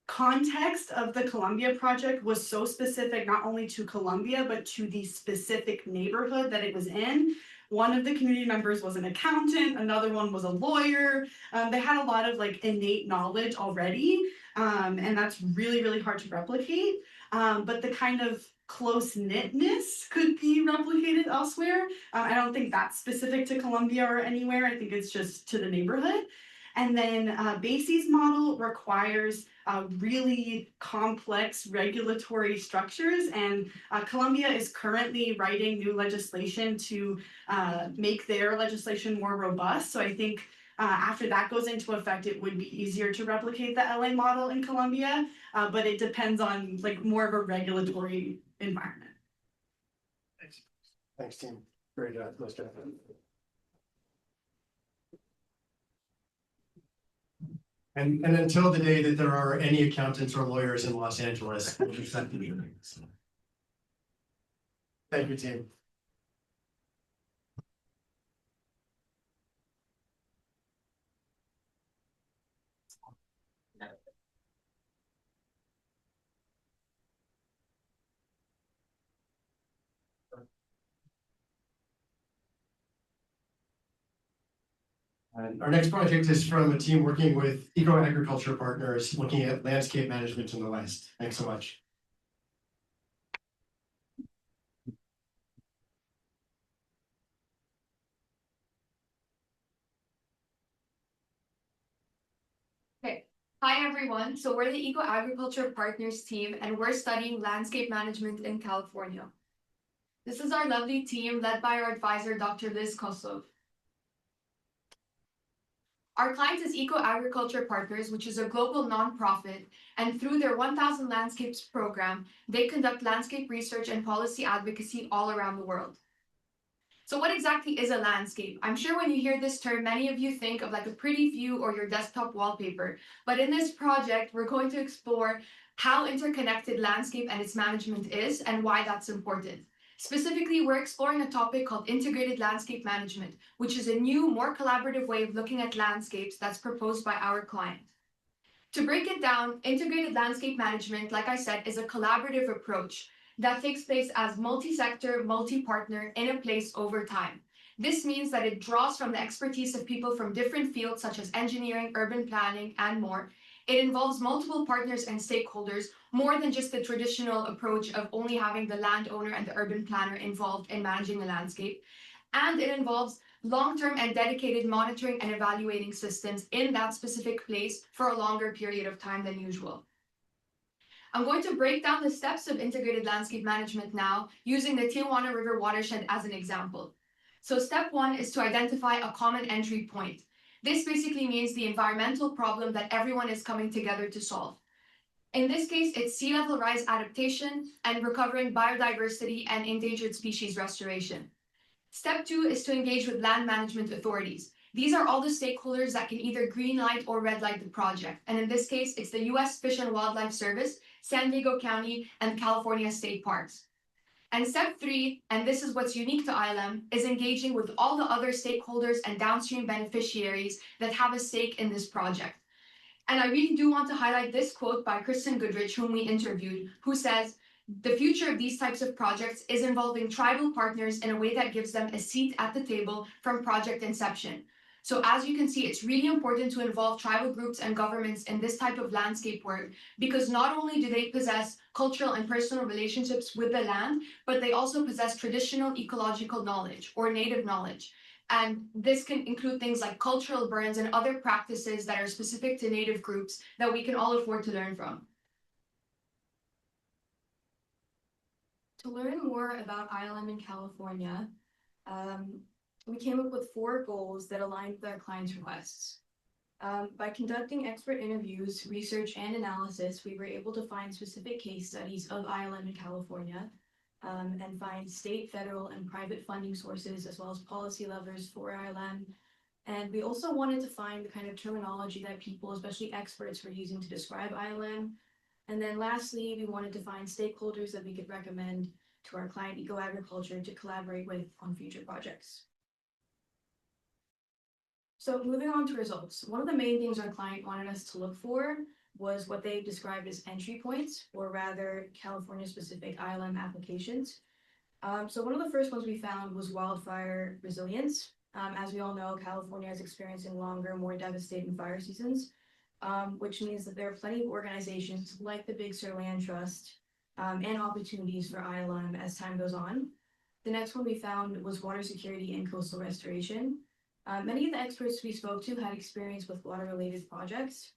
context of the Columbia project was so specific, not only to Columbia, but to the specific neighborhood that it was in. One of the community members was an accountant, another one was a lawyer. They had a lot of like innate knowledge already, and that's really, really hard to replicate. But the kind of close-knitness could be replicated elsewhere. I don't think that's specific to Columbia or anywhere. I think it's just to the neighborhood. And then Basie's model requires really complex regulatory structures, and Colombia is currently writing new legislation to make their legislation more robust. So I think after that goes into effect, it would be easier to replicate the LA model in Colombia, but it depends on like more of a regulatory environment. Thanks, team. Great job. Nice job. And until the day that there are any accountants or lawyers in Los Angeles, we'll be set to be doing this. Thank you, team. And our next project is from a team working with eco-agriculture partners looking at landscape management in the West. Thanks so much. Okay, hi everyone. So we're the Eco Agriculture Partners team, and we're studying landscape management in California. This is our lovely team led by our advisor, Dr. Liz Kosov. Our client is Eco Agriculture Partners, which is a global nonprofit, and through their 1000 Landscapes program, they conduct landscape research and policy advocacy all around the world. So what exactly is a landscape? I'm sure when you hear this term, many of you think of like a pretty view or your desktop wallpaper. But in this project, we're going to explore how interconnected landscape and its management is and why that's important. Specifically, we're exploring a topic called integrated landscape management, which is a new, more collaborative way of looking at landscapes that's proposed by our client. To break it down, integrated landscape management, like I said, is a collaborative approach that takes place as multi-sector, multi-partner in a place over time. This means that it draws from the expertise of people from different fields such as engineering, urban planning, and more. It involves multiple partners and stakeholders, more than just the traditional approach of only having the landowner and the urban planner involved in managing the landscape. And it involves long-term and dedicated monitoring and evaluating systems in that specific place for a longer period of time than usual. I'm going to break down the steps of integrated landscape management now using the Tijuana River watershed as an example. So step one is to identify a common entry point. This basically means the environmental problem that everyone is coming together to solve. In this case, it's sea level rise adaptation and recovering biodiversity and endangered species restoration. Step two is to engage with land management authorities. These are all the stakeholders that can either green light or red light the project. And in this case, it's the US Fish and Wildlife Service, San Diego County, and California State Parks. And step three, and this is what's unique to ILM, is engaging with all the other stakeholders and downstream beneficiaries that have a stake in this project. And I really do want to highlight this quote by Kristen Goodrich, whom we interviewed, who says, The future of these types of projects is involving tribal partners in a way that gives them a seat at the table from project inception. So as you can see, it's really important to involve tribal groups and governments in this type of landscape work, because not only do they possess cultural and personal relationships with the land, but they also possess traditional ecological knowledge or native knowledge. And this can include things like cultural burns and other practices that are specific to native groups that we can all afford to learn from. To learn more about ILM in California, we came up with 4 goals that aligned with our clients' requests. By conducting expert interviews, research, and analysis, we were able to find specific case studies of ILM in California, and find state, federal, and private funding sources, as well as policy levers for ILM. And we also wanted to find the kind of terminology that people, especially experts, were using to describe ILM. And then lastly, we wanted to find stakeholders that we could recommend to our client Eco-Agriculture to collaborate with on future projects. So moving on to results, one of the main things our client wanted us to look for was what they described as entry points, or rather California-specific ILM applications. So one of the first ones we found was wildfire resilience. As we all know, California is experiencing longer, more devastating fire seasons, which means that there are plenty of organizations like the Big Sur Land Trust and opportunities for ILM as time goes on. The next one we found was water security and coastal restoration. Many of the experts we spoke to had experience with water-related projects,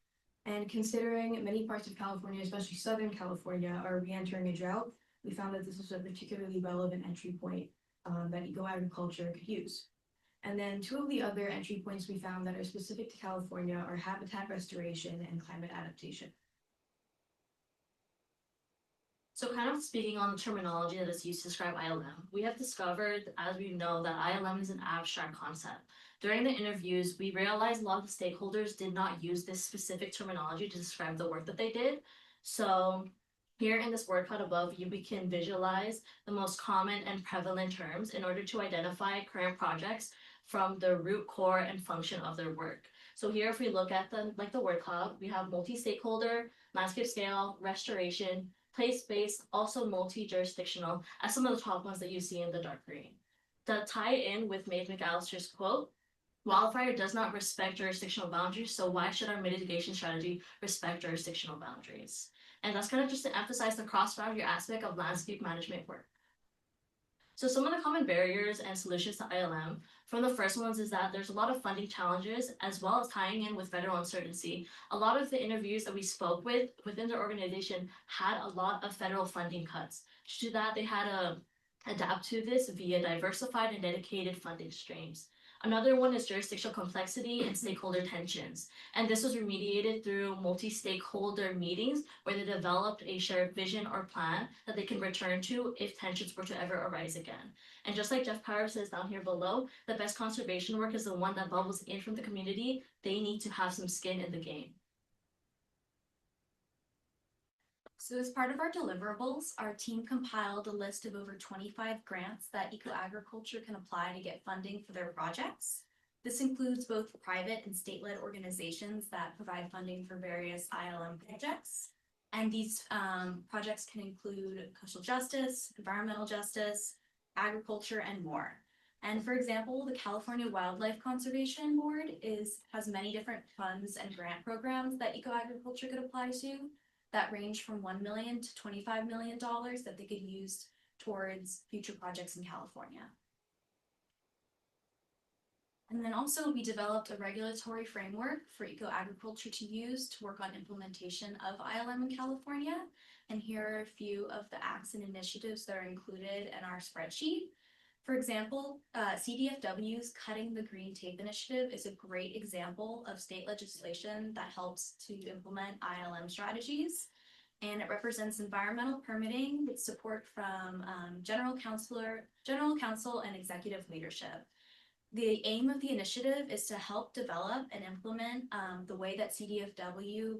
and considering many parts of California, especially Southern California, are re-entering a drought, we found that this was a particularly relevant entry point that Eco-Agriculture could use. And then 2 of the other entry points we found that are specific to California are habitat restoration and climate adaptation. So kind of speaking on the terminology that is used to describe ILM, we have discovered, as we know, that ILM is an abstract concept. During the interviews, we realized a lot of the stakeholders did not use this specific terminology to describe the work that they did. So here in this word cloud above, we can visualize the most common and prevalent terms in order to identify current projects from the root, core, and function of their work. So here, if we look at the word cloud, we have multi-stakeholder, landscape scale, restoration, place-based, also multi-jurisdictional, as some of the top ones that you see in the dark green. To tie in with Maeve McAllister's quote, wildfire does not respect jurisdictional boundaries, so why should our mitigation strategy respect jurisdictional boundaries? And that's kind of just to emphasize the cross-boundary aspect of landscape management work. So some of the common barriers and solutions to ILM, from the first ones is that there's a lot of funding challenges, as well as tying in with federal uncertainty. A lot of the interviews that we spoke with within their organization had a lot of federal funding cuts. Due to that, they had to adapt to this via diversified and dedicated funding streams. Another one is jurisdictional complexity and stakeholder tensions. And this was remediated through multi-stakeholder meetings where they developed a shared vision or plan that they can return to if tensions were to ever arise again. And just like Jeff Power says down here below, the best conservation work is the one that bubbles in from the community. They need to have some skin in the game. So as part of our deliverables, our team compiled a list of over 25 grants that Eco-Agriculture can apply to get funding for their projects. This includes both private and state-led organizations that provide funding for various ILM projects. And these projects can include coastal justice, environmental justice, agriculture, and more. And for example, the California Wildlife Conservation Board has many different funds and grant programs that Eco-Agriculture could apply to, that range from $1 million to $25 million that they could use towards future projects in California. And then also we developed a regulatory framework for Eco-Agriculture to use to work on implementation of ILM in California. And here are a few of the acts and initiatives that are included in our spreadsheet. For example, CDFW's Cutting the Green Tape Initiative is a great example of state legislation that helps to implement ILM strategies. And it represents environmental permitting with support from General Counsel and executive leadership. The aim of the initiative is to help develop and implement the way that CDFW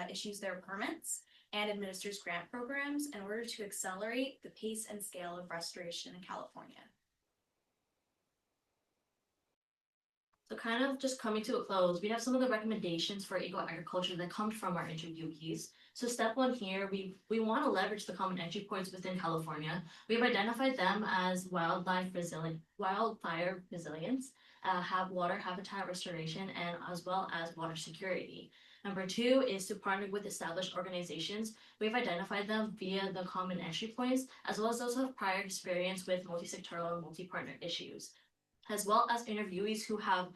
issues their permits and administers grant programs in order to accelerate the pace and scale of restoration in California. So kind of just coming to a close, we have some of the recommendations for eco-agriculture that come from our interviewees. So step one here, we want to leverage the common entry points within California. We've identified them as wildfire resilience, have water habitat restoration, and as well as water security. Number two is to partner with established organizations. We've identified them via the common entry points, as well as those who have prior experience with multi-sectoral and multi-partner issues, as well as interviewees who have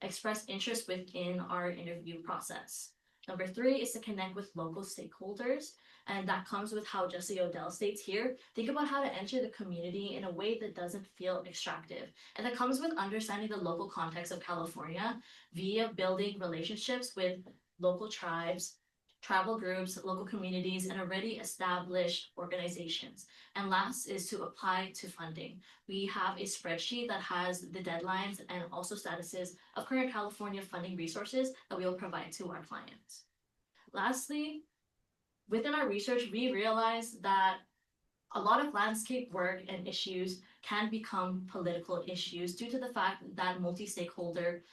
expressed interest within our interview process. Number three is to connect with local stakeholders, and that comes with how Jesse Odell states here. Think about how to enter the community in a way that doesn't feel extractive, and that comes with understanding the local context of California via building relationships with local tribes, tribal groups, local communities, and already established organizations. And last is to apply to funding. We have a spreadsheet that has the deadlines and also statuses of current California funding resources that we will provide to our clients. Lastly, within our research, we realized that a lot of landscape work and issues can become political issues due to the fact that multi-stakeholder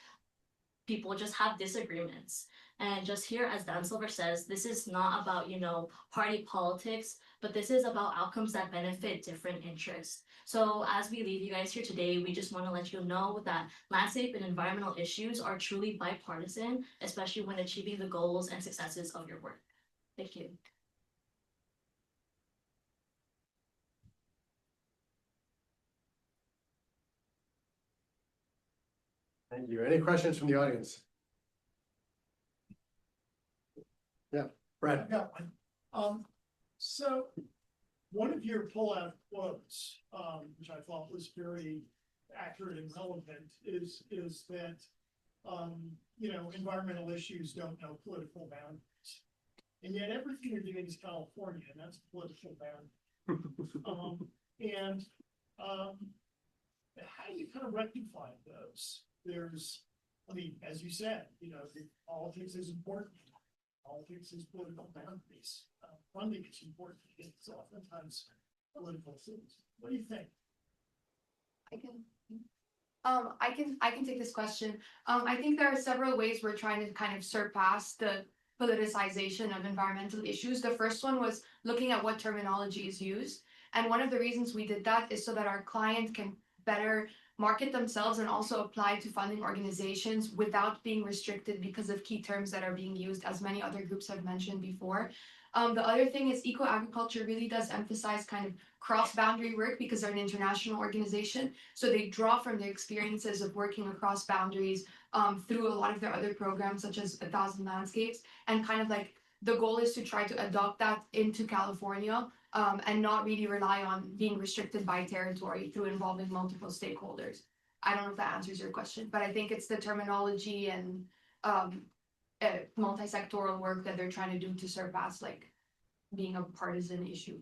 people just have disagreements. And just here, as Dan Silver says, this is not about, party politics, but this is about outcomes that benefit different interests. So as we leave you guys here today, we just want to let you know that landscape and environmental issues are truly bipartisan, especially when achieving the goals and successes of your work. Thank you. Thank you. Any questions from the audience? Yeah, Brad. I got one. So one of your pullout quotes, which I thought was very accurate and relevant, is that environmental issues don't know political boundaries, and yet everything you're doing is California, and that's a political boundary. How do you kind of rectify those? As you said, politics is important. Politics is political boundaries. Funding is important. It's oftentimes political things. What do you think? I can take this question. I think there are several ways we're trying to kind of surpass the politicization of environmental issues. The first one was looking at what terminology is used. And one of the reasons we did that is so that our clients can better market themselves and also apply to funding organizations without being restricted because of key terms that are being used, as many other groups have mentioned before. The other thing is eco-agriculture really does emphasize kind of cross-boundary work because they're an international organization. So they draw from their experiences of working across boundaries through a lot of their other programs, such as 1,000 Landscapes. And kind of like the goal is to try to adopt that into California and not really rely on being restricted by territory through involving multiple stakeholders. I don't know if that answers your question, but I think it's the terminology and multi-sectoral work that they're trying to do to surpass like being a partisan issue.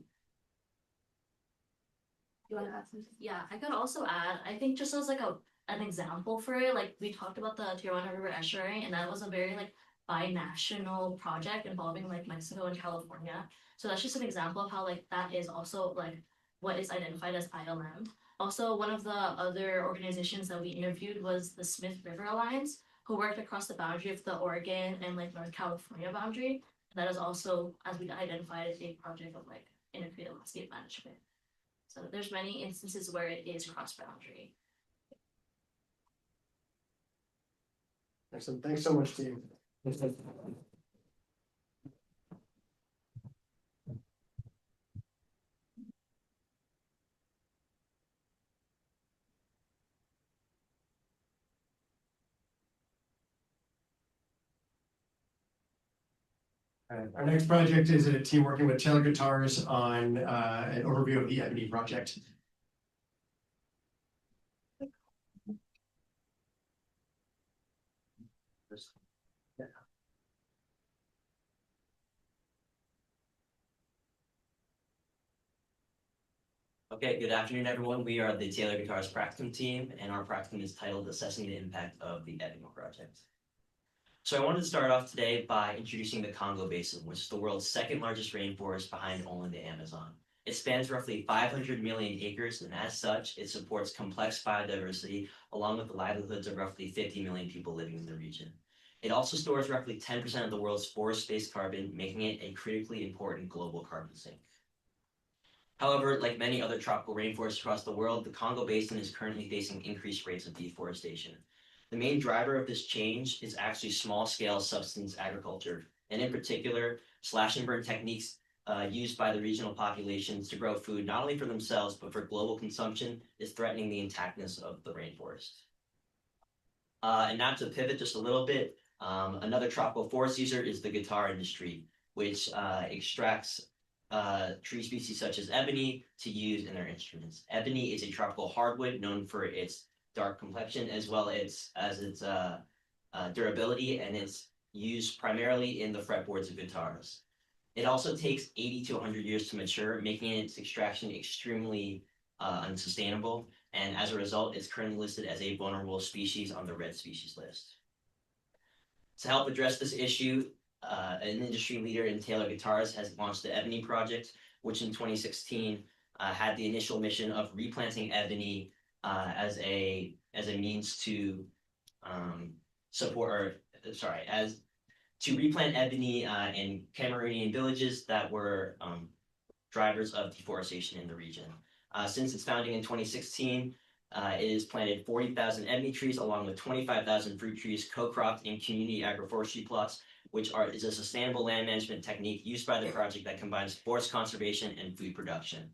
You want to add something? Yeah, I could also add, I think just as like an example for it, like we talked about the Tijuana River estuary, and that was a very like binational project involving like Mexico and California. So that's just an example of how like that is also like what is identified as ILM. Also, one of the other organizations that we interviewed was the Smith River Alliance, who worked across the boundary of the Oregon and like North California boundary. That is also, as we identified, as a project of like integrated landscape management. So there's many instances where it is cross-boundary. Excellent. Thanks so much, team. Our next project is a team working with Taylor Guitars on an overview of the Ebony project. Okay, good afternoon, everyone. We are the Taylor Guitars Practicum team, and our practicum is titled Assessing the Impact of the Ebony Project. So I wanted to start off today by introducing the Congo Basin, which is the world's second largest rainforest behind only the Amazon. It spans roughly 500 million acres, and as such, it supports complex biodiversity along with the livelihoods of roughly 50 million people living in the region. It also stores roughly 10% of the world's forest-based carbon, making it a critically important global carbon sink. However, like many other tropical rainforests across the world, the Congo Basin is currently facing increased rates of deforestation. The main driver of this change is actually small-scale subsistence agriculture, and in particular, slash and burn techniques used by the regional populations to grow food not only for themselves, but for global consumption is threatening the intactness of the rainforest. And now to pivot just a little bit, another tropical forest user is the guitar industry, which extracts tree species such as ebony to use in their instruments. Ebony is a tropical hardwood known for its dark complexion as well as its durability, and it's used primarily in the fretboards of guitars. It also takes 80 to 100 years to mature, making its extraction extremely unsustainable, and as a result, it's currently listed as a vulnerable species on the red species list. To help address this issue, an industry leader in Taylor Guitars has launched the Ebony Project, which in 2016 had the initial mission of replanting ebony as a means to to replant ebony in Cameroonian villages that were drivers of deforestation in the region. Since its founding in 2016, it has planted 40,000 ebony trees along with 25,000 fruit trees co-cropped in community agroforestry plots, which is a sustainable land management technique used by the project that combines forest conservation and food production.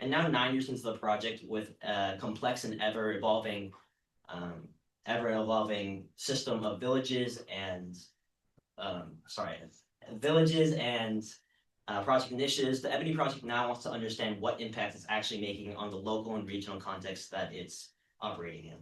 And now 9 years into the project, with a complex and ever-evolving system of villages and project initiatives, the Ebony Project now wants to understand what impact it's actually making on the local and regional context that it's operating in.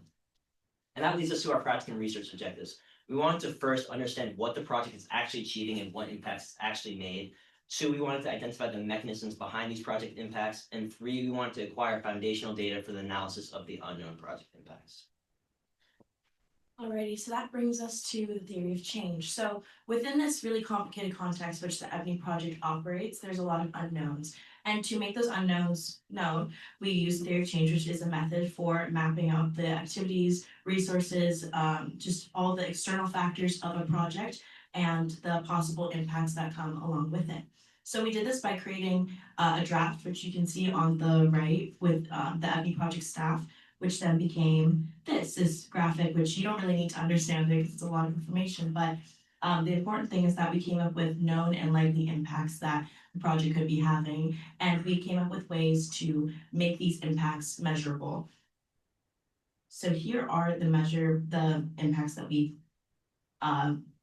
And that leads us to our practicum research objectives. We wanted to first understand what the project is actually achieving and what impacts it's actually made. 2, we wanted to identify the mechanisms behind these project impacts. And 3, we wanted to acquire foundational data for the analysis of the unknown project impacts. Alrighty, so that brings us to the theory of change. So within this really complicated context which the Ebony Project operates, there's a lot of unknowns. And to make those unknowns known, we use the theory of change, which is a method for mapping out the activities, resources, just all the external factors of a project and the possible impacts that come along with it. So we did this by creating a draft, which you can see on the right with the Ebony Project staff, which then became this graphic, which you don't really need to understand because it's a lot of information, but the important thing is that we came up with known and likely impacts that the project could be having, and we came up with ways to make these impacts measurable. So here are the impacts that we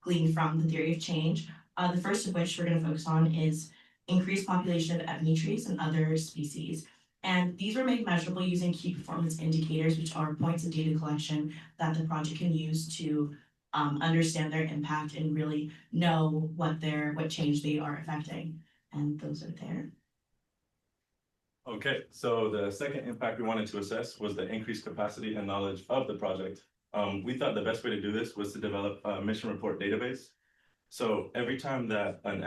gleaned from the theory of change. The first of which we're going to focus on is increased population of ebony trees and other species. And these were made measurable using key performance indicators, which are points of data collection that the project can use to understand their impact and really know what change they are affecting. And those are there. Okay, so the second impact we wanted to assess was the increased capacity and knowledge of the project. We thought the best way to do this was to develop a mission report database. So every time that an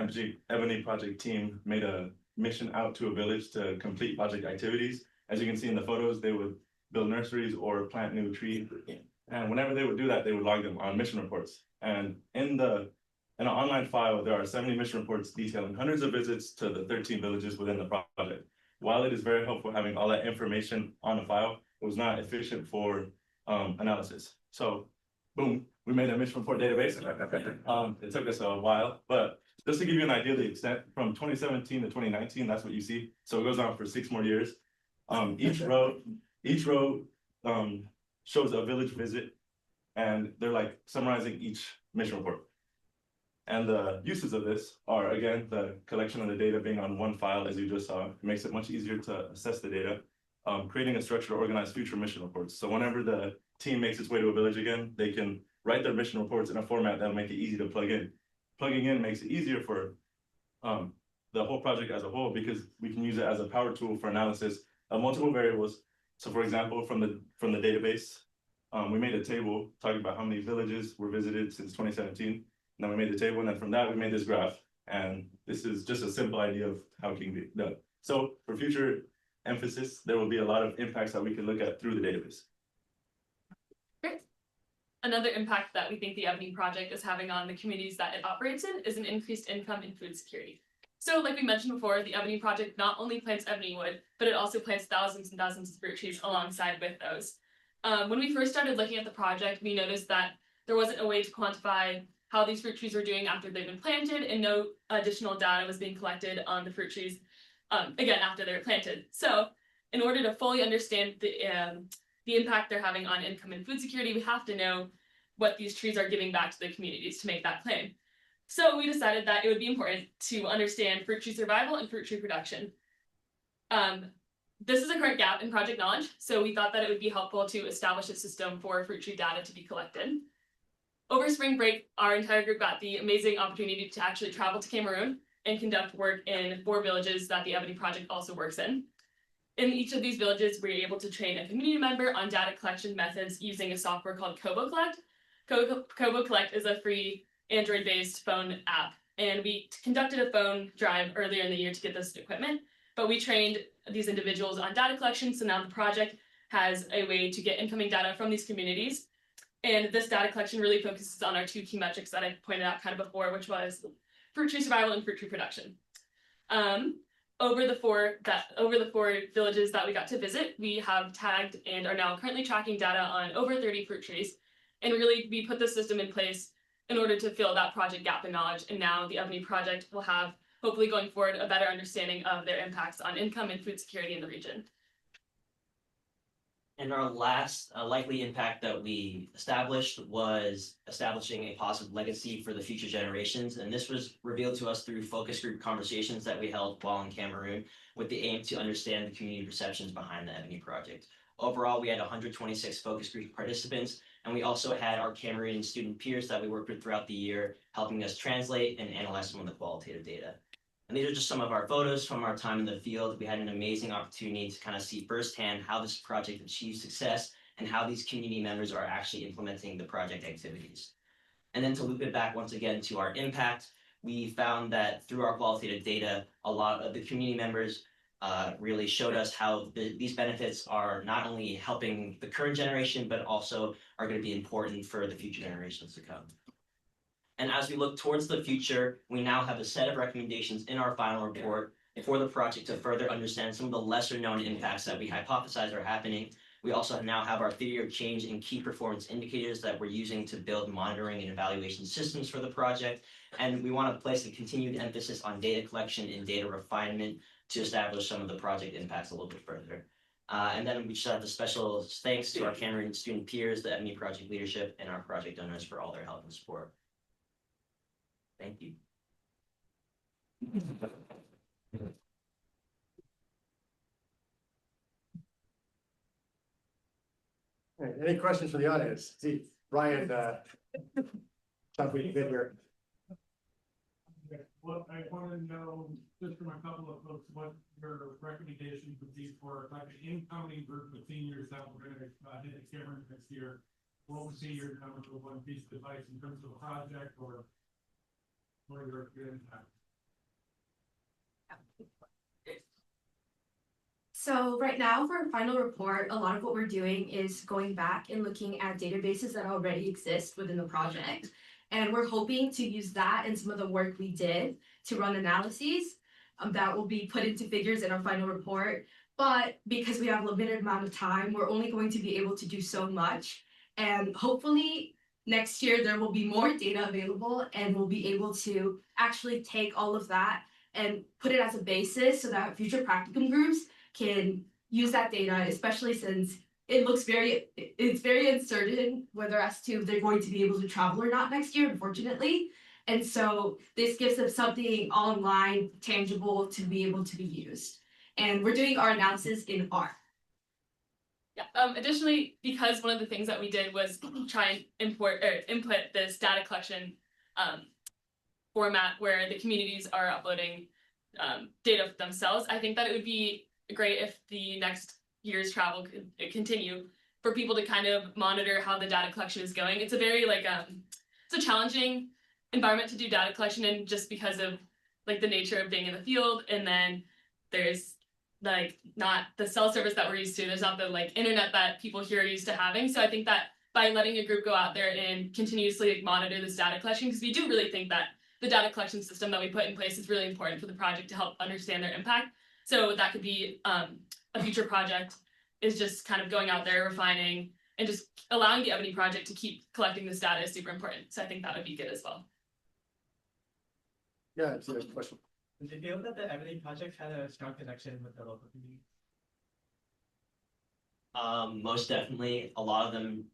Ebony Project team made a mission out to a village to complete project activities, as you can see in the photos, they would build nurseries or plant new trees. And whenever they would do that, they would log them on mission reports. And in an online file, there are 70 mission reports detailing hundreds of visits to the 13 villages within the project. While it is very helpful having all that information on a file, it was not efficient for analysis. So boom, we made a mission report database. It took us a while, but just to give you an idea of the extent, from 2017 to 2019, that's what you see. So it goes on for 6 more years. Each row shows a village visit, and they're like summarizing each mission report. And the uses of this are, again, the collection of the data being on one file, as you just saw. It makes it much easier to assess the data. Creating a structure to organize future mission reports. So whenever the team makes its way to a village again, they can write their mission reports in a format that'll make it easy to plug in. Plugging in makes it easier for the whole project as a whole, because we can use it as a power tool for analysis of multiple variables. So for example, from the database, we made a table talking about how many villages were visited since 2017. And then we made the table, and then from that, we made this graph. And this is just a simple idea of how it can be done. So for future emphasis, there will be a lot of impacts that we can look at through the database. Great. Another impact that we think the Ebony project is having on the communities that it operates in is an increased income and food security. So like we mentioned before, the Ebony project not only plants ebony wood, but it also plants thousands and thousands of fruit trees alongside with those. When we first started looking at the project, we noticed that there wasn't a way to quantify how these fruit trees were doing after they've been planted, and no additional data was being collected on the fruit trees, again, after they were planted. So in order to fully understand the impact they're having on income and food security, we have to know what these trees are giving back to the communities to make that claim. So we decided that it would be important to understand fruit tree survival and fruit tree production. This is a current gap in project knowledge, so we thought that it would be helpful to establish a system for fruit tree data to be collected. Over spring break, our entire group got the amazing opportunity to actually travel to Cameroon and conduct work in 4 villages that the Ebony project also works in. In each of these villages, we were able to train a community member on data collection methods using a software called Kobo Collect. Kobo Collect is a free Android-based phone app, and we conducted a phone drive earlier in the year to get this equipment, but we trained these individuals on data collection, so now the project has a way to get incoming data from these communities. And this data collection really focuses on our 2 key metrics that I pointed out kind of before, which was fruit tree survival and fruit tree production. Over the 4 villages that we got to visit, we have tagged and are now currently tracking data on over 30 fruit trees. And really, we put this system in place in order to fill that project gap in knowledge. And now the Ebony project will have, hopefully going forward, a better understanding of their impacts on income and food security in the region. And our last likely impact that we established was establishing a positive legacy for the future generations. And this was revealed to us through focus group conversations that we held while in Cameroon with the aim to understand the community perceptions behind the Ebony project. Overall, we had 126 focus group participants, and we also had our Cameroonian student peers that we worked with throughout the year, helping us translate and analyze some of the qualitative data. And these are just some of our photos from our time in the field. We had an amazing opportunity to kind of see firsthand how this project achieved success and how these community members are actually implementing the project activities. And then to loop it back once again to our impact, we found that through our qualitative data, a lot of the community members really showed us how these benefits are not only helping the current generation, but also are going to be important for the future generations to come. And as we look towards the future, we now have a set of recommendations in our final report for the project to further understand some of the lesser known impacts that we hypothesize are happening. We also now have our theory of change and key performance indicators that we're using to build monitoring and evaluation systems for the project. And we want to place a continued emphasis on data collection and data refinement to establish some of the project impacts a little bit further. And then we just have a special thanks to our Cameroon student peers, the Ebony project leadership, and our project owners for all their help and support. Thank you. All right, any questions from the audience? See, Ryan, thought we'd get here. Well, I want to know, just from a couple of folks, what your recommendations would be for like an incoming group of seniors that we're going to hit the Cameroon next year. What would be your number one piece of advice in terms of a project or your impact? So right now for our final report, a lot of what we're doing is going back and looking at databases that already exist within the project. And we're hoping to use that and some of the work we did to run analyses that will be put into figures in our final report. But because we have a limited amount of time, we're only going to be able to do so much. And hopefully next year there will be more data available and we'll be able to actually take all of that and put it as a basis so that future practicum groups can use that data, especially since it's very uncertain whether as to if they're going to be able to travel or not next year, unfortunately. And so this gives them something online, tangible to be able to be used. And we're doing our analysis in R. Yeah. Additionally, because one of the things that we did was try and input this data collection format where the communities are uploading data themselves, I think that it would be great if the next year's travel could continue for people to kind of monitor how the data collection is going. It's a very it's a challenging environment to do data collection in, just because of like the nature of being in the field, and then there's like not the cell service that we're used to, there's not the like internet that people here are used to having. So I think that by letting a group go out there and continuously like, monitor this data collection, because we do really think that the data collection system that we put in place is really important for the project to help understand their impact. So that could be a future project is just kind of going out there, refining, and just allowing the Ebony project to keep collecting this data is super important. So I think that would be good as well. Yeah, it's a question. Did you feel that the Ebony project had a strong connection with the local community? Most definitely. A lot of them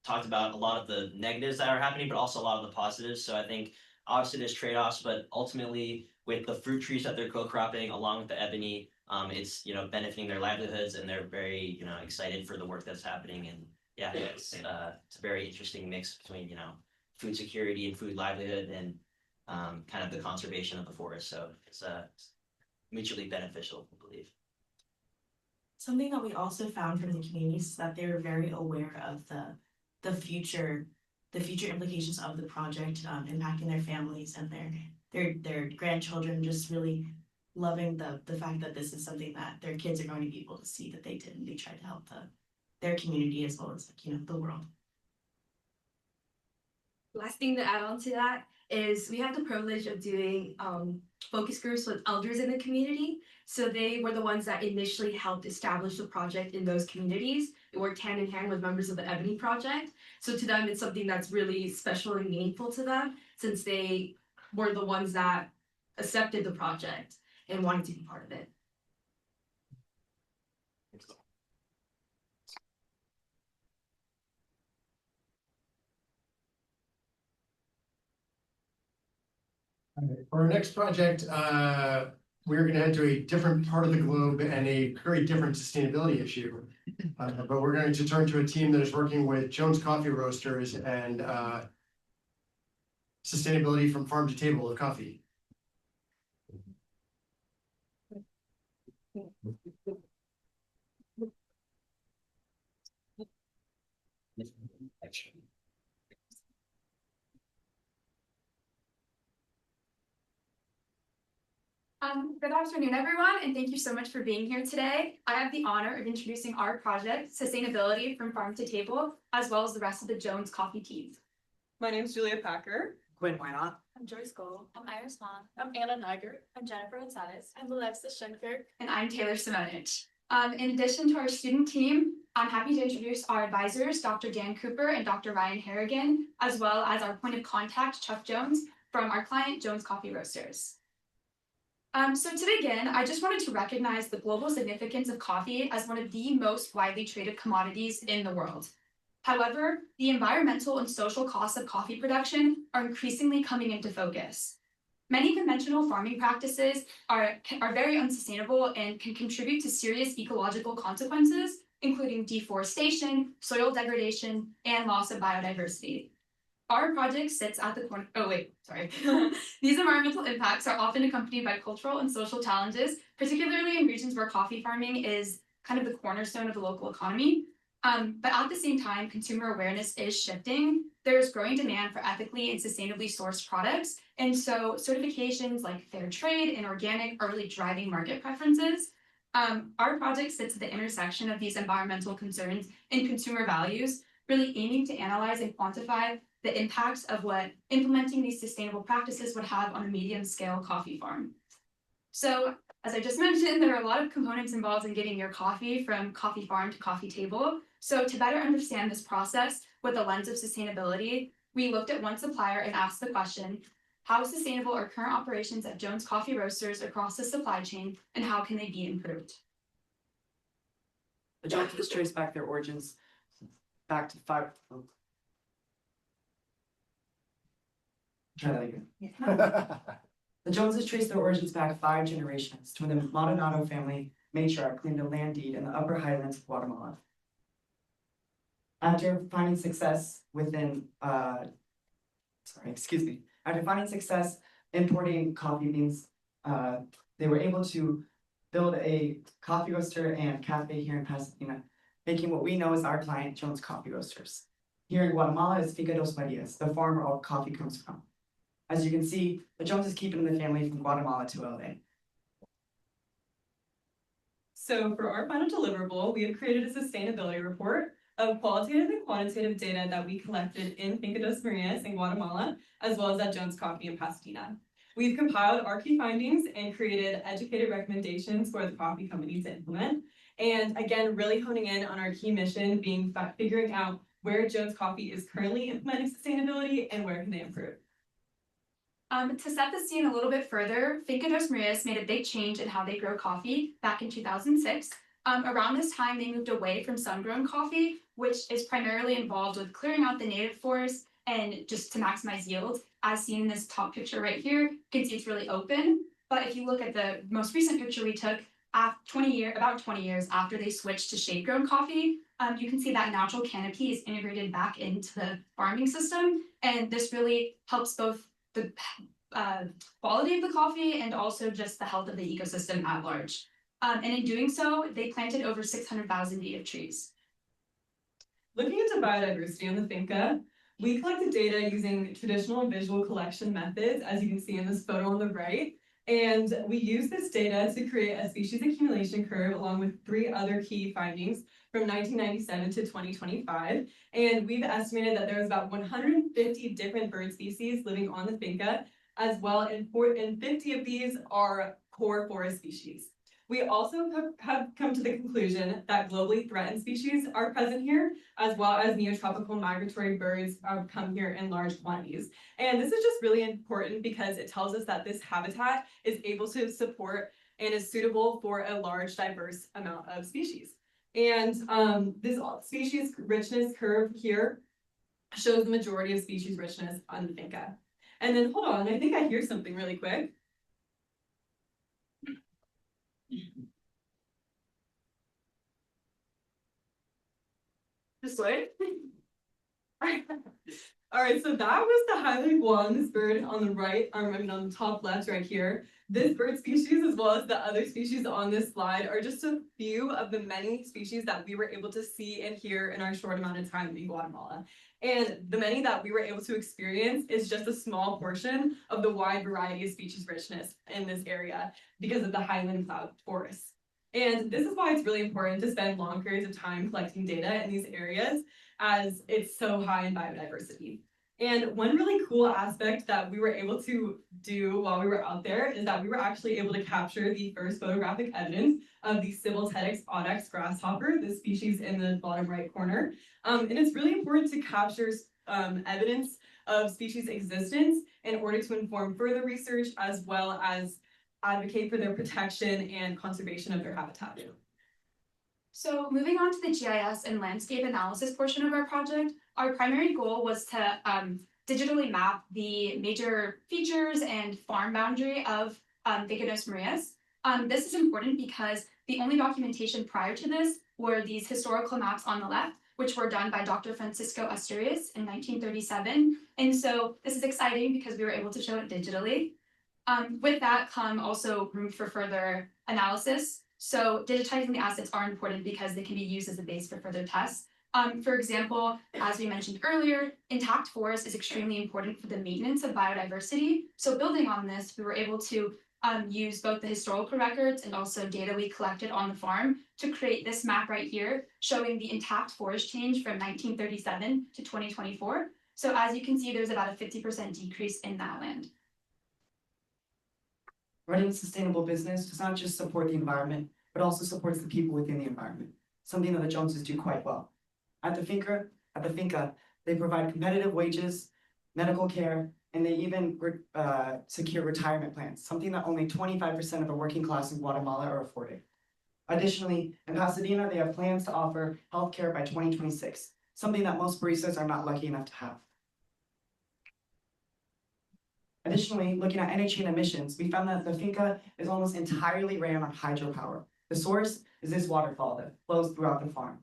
talked about a lot of the negatives that are happening, but also a lot of the positives. So I think obviously there's trade-offs, but ultimately with the fruit trees that they're co-cropping along with the ebony, it's benefiting their livelihoods, and they're very excited for the work that's happening. And yeah, it's a very interesting mix between food security and food livelihood and kind of the conservation of the forest. So it's mutually beneficial, I believe. Something that we also found from the communities is that they're very aware of the future implications of the project, impacting their families and their grandchildren, just really loving the fact that this is something that their kids are going to be able to see that they did, and they try to help their community as well as the world. Last thing to add on to that is we have the privilege of doing focus groups with elders in the community. So they were the ones that initially helped establish the project in those communities. It worked hand in hand with members of the Ebony Project. So to them, it's something that's really special and meaningful to them, since they were the ones that accepted the project and wanted to be part of it. For our next project, we're going to head to a different part of the globe and a very different sustainability issue. But we're going to turn to a team that is working with Jones Coffee Roasters and sustainability from farm to table of coffee. Good afternoon, everyone, and thank you so much for being here today. I have the honor of introducing our project, Sustainability from Farm to Table, as well as the rest of the Jones Coffee team. My name is Julia Packer. Quinn, why not? I'm Joyce Gold. I'm Iris Vaughn. I'm Anna Niger. I'm Jennifer Gonzalez. I'm Alexa Schenkirk. And I'm Taylor Simonich. In addition to our student team, I'm happy to introduce our advisors, Dr. Dan Cooper and Dr. Ryan Harrigan, as well as our point of contact, Chuck Jones, from our client, Jones Coffee Roasters. So to begin, I just wanted to recognize the global significance of coffee as one of the most widely traded commodities in the world. However, the environmental and social costs of coffee production are increasingly coming into focus. Many conventional farming practices are very unsustainable and can contribute to serious ecological consequences, including deforestation, soil degradation, and loss of biodiversity. Our project sits at the corner. These environmental impacts are often accompanied by cultural and social challenges, particularly in regions where coffee farming is kind of the cornerstone of the local economy. But at the same time, consumer awareness is shifting. There's growing demand for ethically and sustainably sourced products. And so certifications like fair trade and organic are really driving market preferences. Our project sits at the intersection of these environmental concerns and consumer values, really aiming to analyze and quantify the impacts of what implementing these sustainable practices would have on a medium-scale coffee farm. So, as I just mentioned, there are a lot of components involved in getting your coffee from coffee farm to coffee table. So to better understand this process with the lens of sustainability, we looked at one supplier and asked the question, how sustainable are current operations at Jones Coffee Roasters across the supply chain, and how can they be improved? The Joneses trace back their origins back to Try that again. The Joneses trace their origins back 5 generations to when the Maldonado family matriarch claimed a land deed in the upper highlands of Guatemala. After finding success importing coffee beans, they were able to build a coffee roaster and cafe here in Pasadena, making what we know as our client, Jones Coffee Roasters. Here in Guatemala is Finca Dos Marias, the farm where all coffee comes from. As you can see, the Joneses keep it in the family from Guatemala to LA. So for our final deliverable, we have created a sustainability report of qualitative and quantitative data that we collected in Finca dos Marias in Guatemala, as well as at Jones Coffee in Pasadena. We've compiled our key findings and created educated recommendations for the coffee company to implement. And again, really honing in on our key mission being figuring out where Jones Coffee is currently implementing sustainability and where can they improve. To set the scene a little bit further, Finca dos Marias made a big change in how they grow coffee back in 2006. Around this time, they moved away from sun-grown coffee, which is primarily involved with clearing out the native forest and just to maximize yield. As seen in this top picture right here, you can see it's really open. But if you look at the most recent picture we took, about 20 years after they switched to shade-grown coffee, you can see that natural canopy is integrated back into the farming system. And this really helps both the quality of the coffee and also just the health of the ecosystem at large. And in doing so, they planted over 600,000 native trees. Looking into biodiversity on the finca, we collected data using traditional visual collection methods, as you can see in this photo on the right. And we used this data to create a species accumulation curve along with 3 other key findings from 1997 to 2025. And we've estimated that there was about 150 different bird species living on the finca, as well, and 50 of these are core forest species. We also have come to the conclusion that globally threatened species are present here, as well as neotropical migratory birds come here in large quantities. And this is just really important because it tells us that this habitat is able to support and is suitable for a large, diverse amount of species. And this species richness curve here shows the majority of species richness on the finca. And then hold on, I think I hear something really quick. Just wait. All right, so that was the highly guan bird on the right, I mean on the top left right here. This bird species, as well as the other species on this slide, are just a few of the many species that we were able to see and hear in our short amount of time in Guatemala. And the many that we were able to experience is just a small portion of the wide variety of species richness in this area because of the highland cloud forests. And this is why it's really important to spend long periods of time collecting data in these areas, as it's so high in biodiversity. And one really cool aspect that we were able to do while we were out there is that we were actually able to capture the first photographic evidence of the Ciboltex audax grasshopper, the species in the bottom right corner. And it's really important to capture evidence of species existence in order to inform further research, as well as advocate for their protection and conservation of their habitat. So moving on to the GIS and landscape analysis portion of our project, our primary goal was to digitally map the major features and farm boundary of Finca dos Marias. This is important because the only documentation prior to this were these historical maps on the left, which were done by Dr. Francisco Asturias in 1937. And so this is exciting because we were able to show it digitally. With that come also room for further analysis. So digitizing the assets are important because they can be used as a base for further tests. For example, as we mentioned earlier, intact forest is extremely important for the maintenance of biodiversity. So building on this, we were able to use both the historical records and also data we collected on the farm to create this map right here, showing the intact forest change from 1937 to 2024. So as you can see, there's about a 50% decrease in that land. Running a sustainable business does not just support the environment, but also supports the people within the environment, something that the Joneses do quite well. At the finca, they provide competitive wages, medical care, and they even secure retirement plans, something that only 25% of the working class in Guatemala are affording. Additionally, in Pasadena, they have plans to offer healthcare by 2026, something that most baristas are not lucky enough to have. Additionally, looking at energy and emissions, we found that the finca is almost entirely ran on hydropower. The source is this waterfall that flows throughout the farm.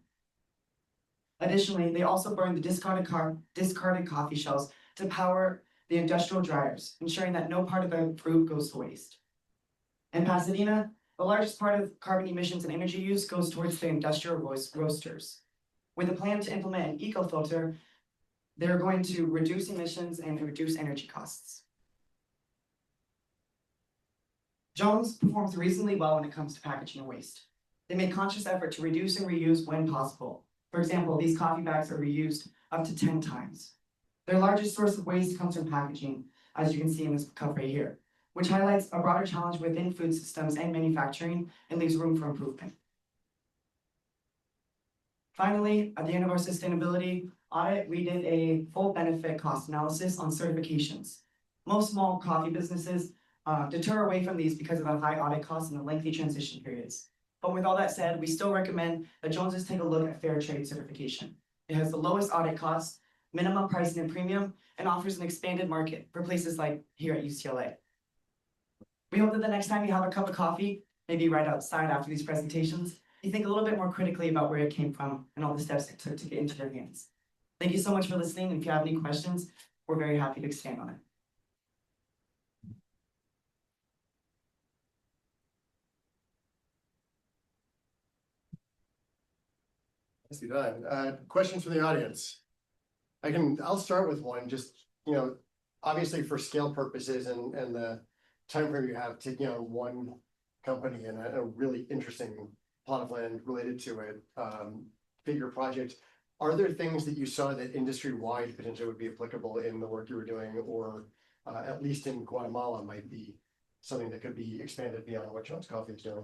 Additionally, they also burn the discarded coffee shells to power the industrial dryers, ensuring that no part of the fruit goes to waste. In Pasadena, the largest part of carbon emissions and energy use goes towards the industrial roasters. With a plan to implement an eco-filter, they're going to reduce emissions and reduce energy costs. Jones performs reasonably well when it comes to packaging and waste. They made conscious effort to reduce and reuse when possible. For example, these coffee bags are reused up to 10 times. Their largest source of waste comes from packaging, as you can see in this cup right here, which highlights a broader challenge within food systems and manufacturing and leaves room for improvement. Finally, at the end of our sustainability audit, we did a full benefit cost analysis on certifications. Most small coffee businesses deter away from these because of the high audit costs and the lengthy transition periods. But with all that said, we still recommend that Joneses take a look at Fair Trade certification. It has the lowest audit costs, minimum pricing and premium, and offers an expanded market for places like here at UCLA. We hope that the next time you have a cup of coffee, maybe right outside after these presentations, you think a little bit more critically about where it came from and all the steps it took to get into your hands. Thank you so much for listening, and if you have any questions, we're very happy to expand on it. Nicely done. Questions from the audience? I'll start with one, just, obviously for scale purposes and the time frame you have, taking on one company and a really interesting plot of land related to it, bigger project. Are there things that you saw that industry-wide potentially would be applicable in the work you were doing, or at least in Guatemala might be something that could be expanded beyond what Jones Coffee is doing?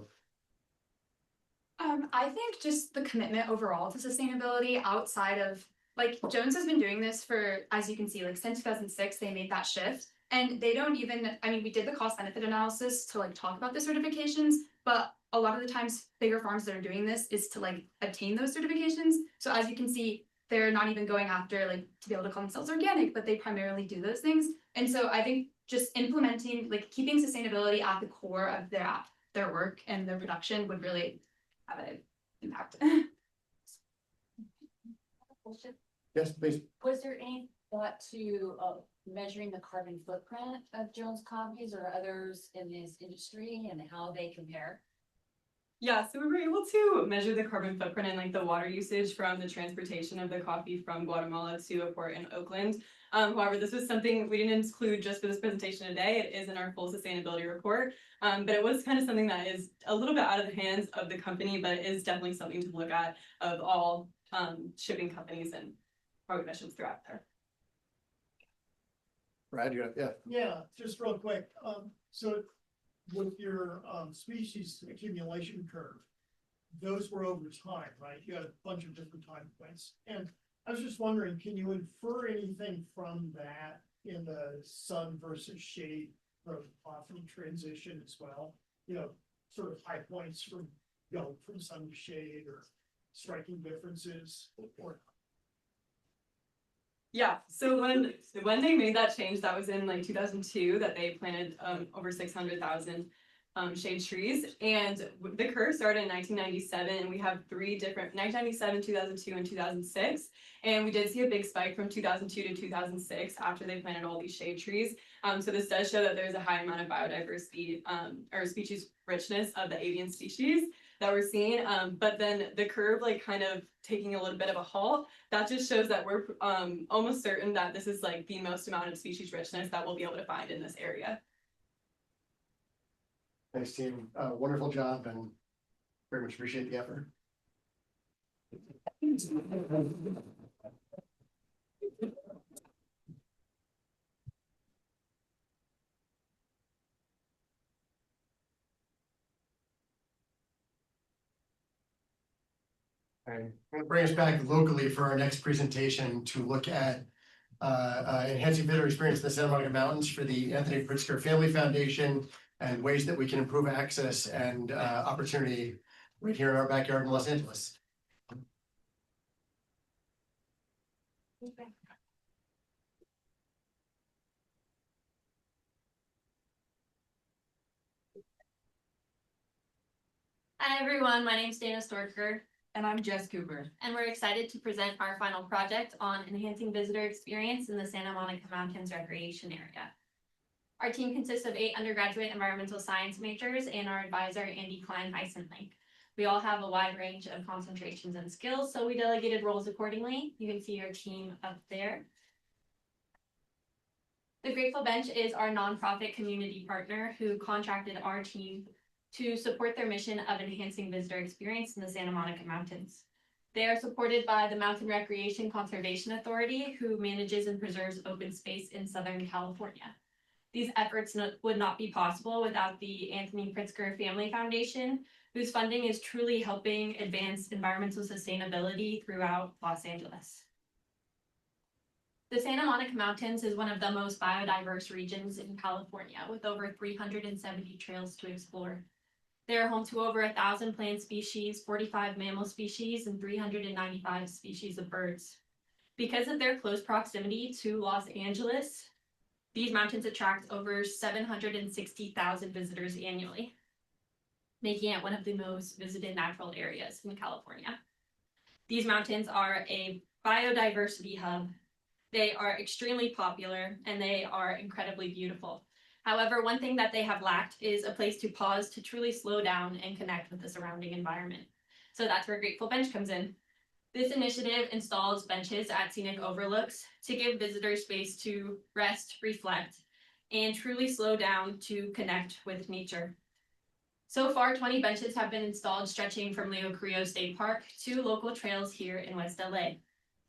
I think just the commitment overall to sustainability outside of, like, Jones has been doing this for, as you can see, like since 2006, they made that shift. And they don't even, I mean, we did the cost benefit analysis to like talk about the certifications, but a lot of the times bigger farms that are doing this is to like obtain those certifications. So as you can see, they're not even going after like to be able to call themselves organic, but they primarily do those things. And so I think just implementing, like keeping sustainability at the core of their work and their production would really have an impact. Yes, please. Was there any thought to measuring the carbon footprint of Jones Coffees or others in this industry and how they compare? Yeah, so we were able to measure the carbon footprint and like the water usage from the transportation of the coffee from Guatemala to a port in Oakland. However, this was something we didn't include just for this presentation today. It is in our full sustainability report, but it was kind of something that is a little bit out of the hands of the company, but it is definitely something to look at of all shipping companies and carbon emissions throughout there. Brad, yeah. Yeah, just real quick. So with your species accumulation curve, those were over time, right? You had a bunch of different time points. And I was just wondering, can you infer anything from that in the sun versus shade coffee transition as well? Sort of high points from from sun to shade, or striking differences, or Yeah, so when they made that change, that was in like 2002, that they planted over 600,000 shade trees, and the curve started in 1997, and we have three different 1997, 2002, and 2006, and we did see a big spike from 2002 to 2006 after they planted all these shade trees. So this does show that there's a high amount of biodiversity or species richness of the avian species that we're seeing, but then the curve like kind of taking a little bit of a halt. That just shows that we're almost certain that this is like the most amount of species richness that we'll be able to find in this area. Thanks, team. Wonderful job, and very much appreciate the effort. I'm going to bring us back locally for our next presentation to look at enhancing visitor experience in the Santa Monica Mountains for the Anthony Pritzker Family Foundation, and ways that we can improve access and opportunity right here in our backyard in Los Angeles. Hi everyone, my name's Dana Storker. And I'm Jess Cooper. And we're excited to present our final project on enhancing visitor experience in the Santa Monica Mountains recreation area. Our team consists of 8 undergraduate environmental science majors and our advisor, Andy Klein-Heisenlink. We all have a wide range of concentrations and skills, so we delegated roles accordingly. You can see your team up there. The Grateful Bench is our nonprofit community partner who contracted our team to support their mission of enhancing visitor experience in the Santa Monica Mountains. They are supported by the Mountain Recreation Conservation Authority, who manages and preserves open space in Southern California. These efforts would not be possible without the Anthony Pritzker Family Foundation, whose funding is truly helping advance environmental sustainability throughout Los Angeles. The Santa Monica Mountains is one of the most biodiverse regions in California, with over 370 trails to explore. They are home to over 1,000 plant species, 45 mammal species, and 395 species of birds. Because of their close proximity to Los Angeles, these mountains attract over 760,000 visitors annually, making it one of the most visited natural areas in California. These mountains are a biodiversity hub. They are extremely popular and they are incredibly beautiful. However, one thing that they have lacked is a place to pause to truly slow down and connect with the surrounding environment. So that's where Grateful Bench comes in. This initiative installs benches at scenic overlooks to give visitors space to rest, reflect, and truly slow down to connect with nature. So far, 20 benches have been installed stretching from Leo Carrillo State Park to local trails here in West LA.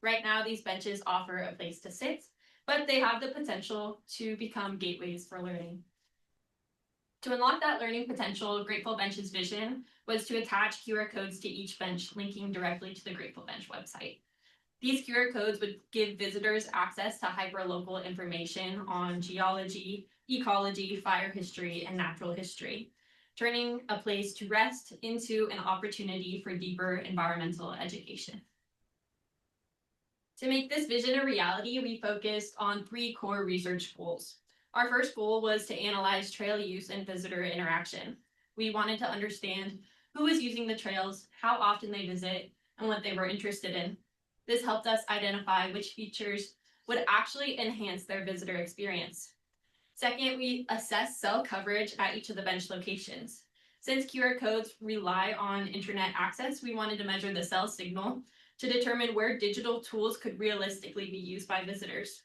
Right now, these benches offer a place to sit, but they have the potential to become gateways for learning. To unlock that learning potential, Grateful Bench's vision was to attach QR codes to each bench, linking directly to the Grateful Bench website. These QR codes would give visitors access to hyperlocal information on geology, ecology, fire history, and natural history, turning a place to rest into an opportunity for deeper environmental education. To make this vision a reality, we focused on 3 core research goals. Our first goal was to analyze trail use and visitor interaction. We wanted to understand who was using the trails, how often they visit, and what they were interested in. This helped us identify which features would actually enhance their visitor experience. Second, we assessed cell coverage at each of the bench locations. Since QR codes rely on internet access, we wanted to measure the cell signal to determine where digital tools could realistically be used by visitors.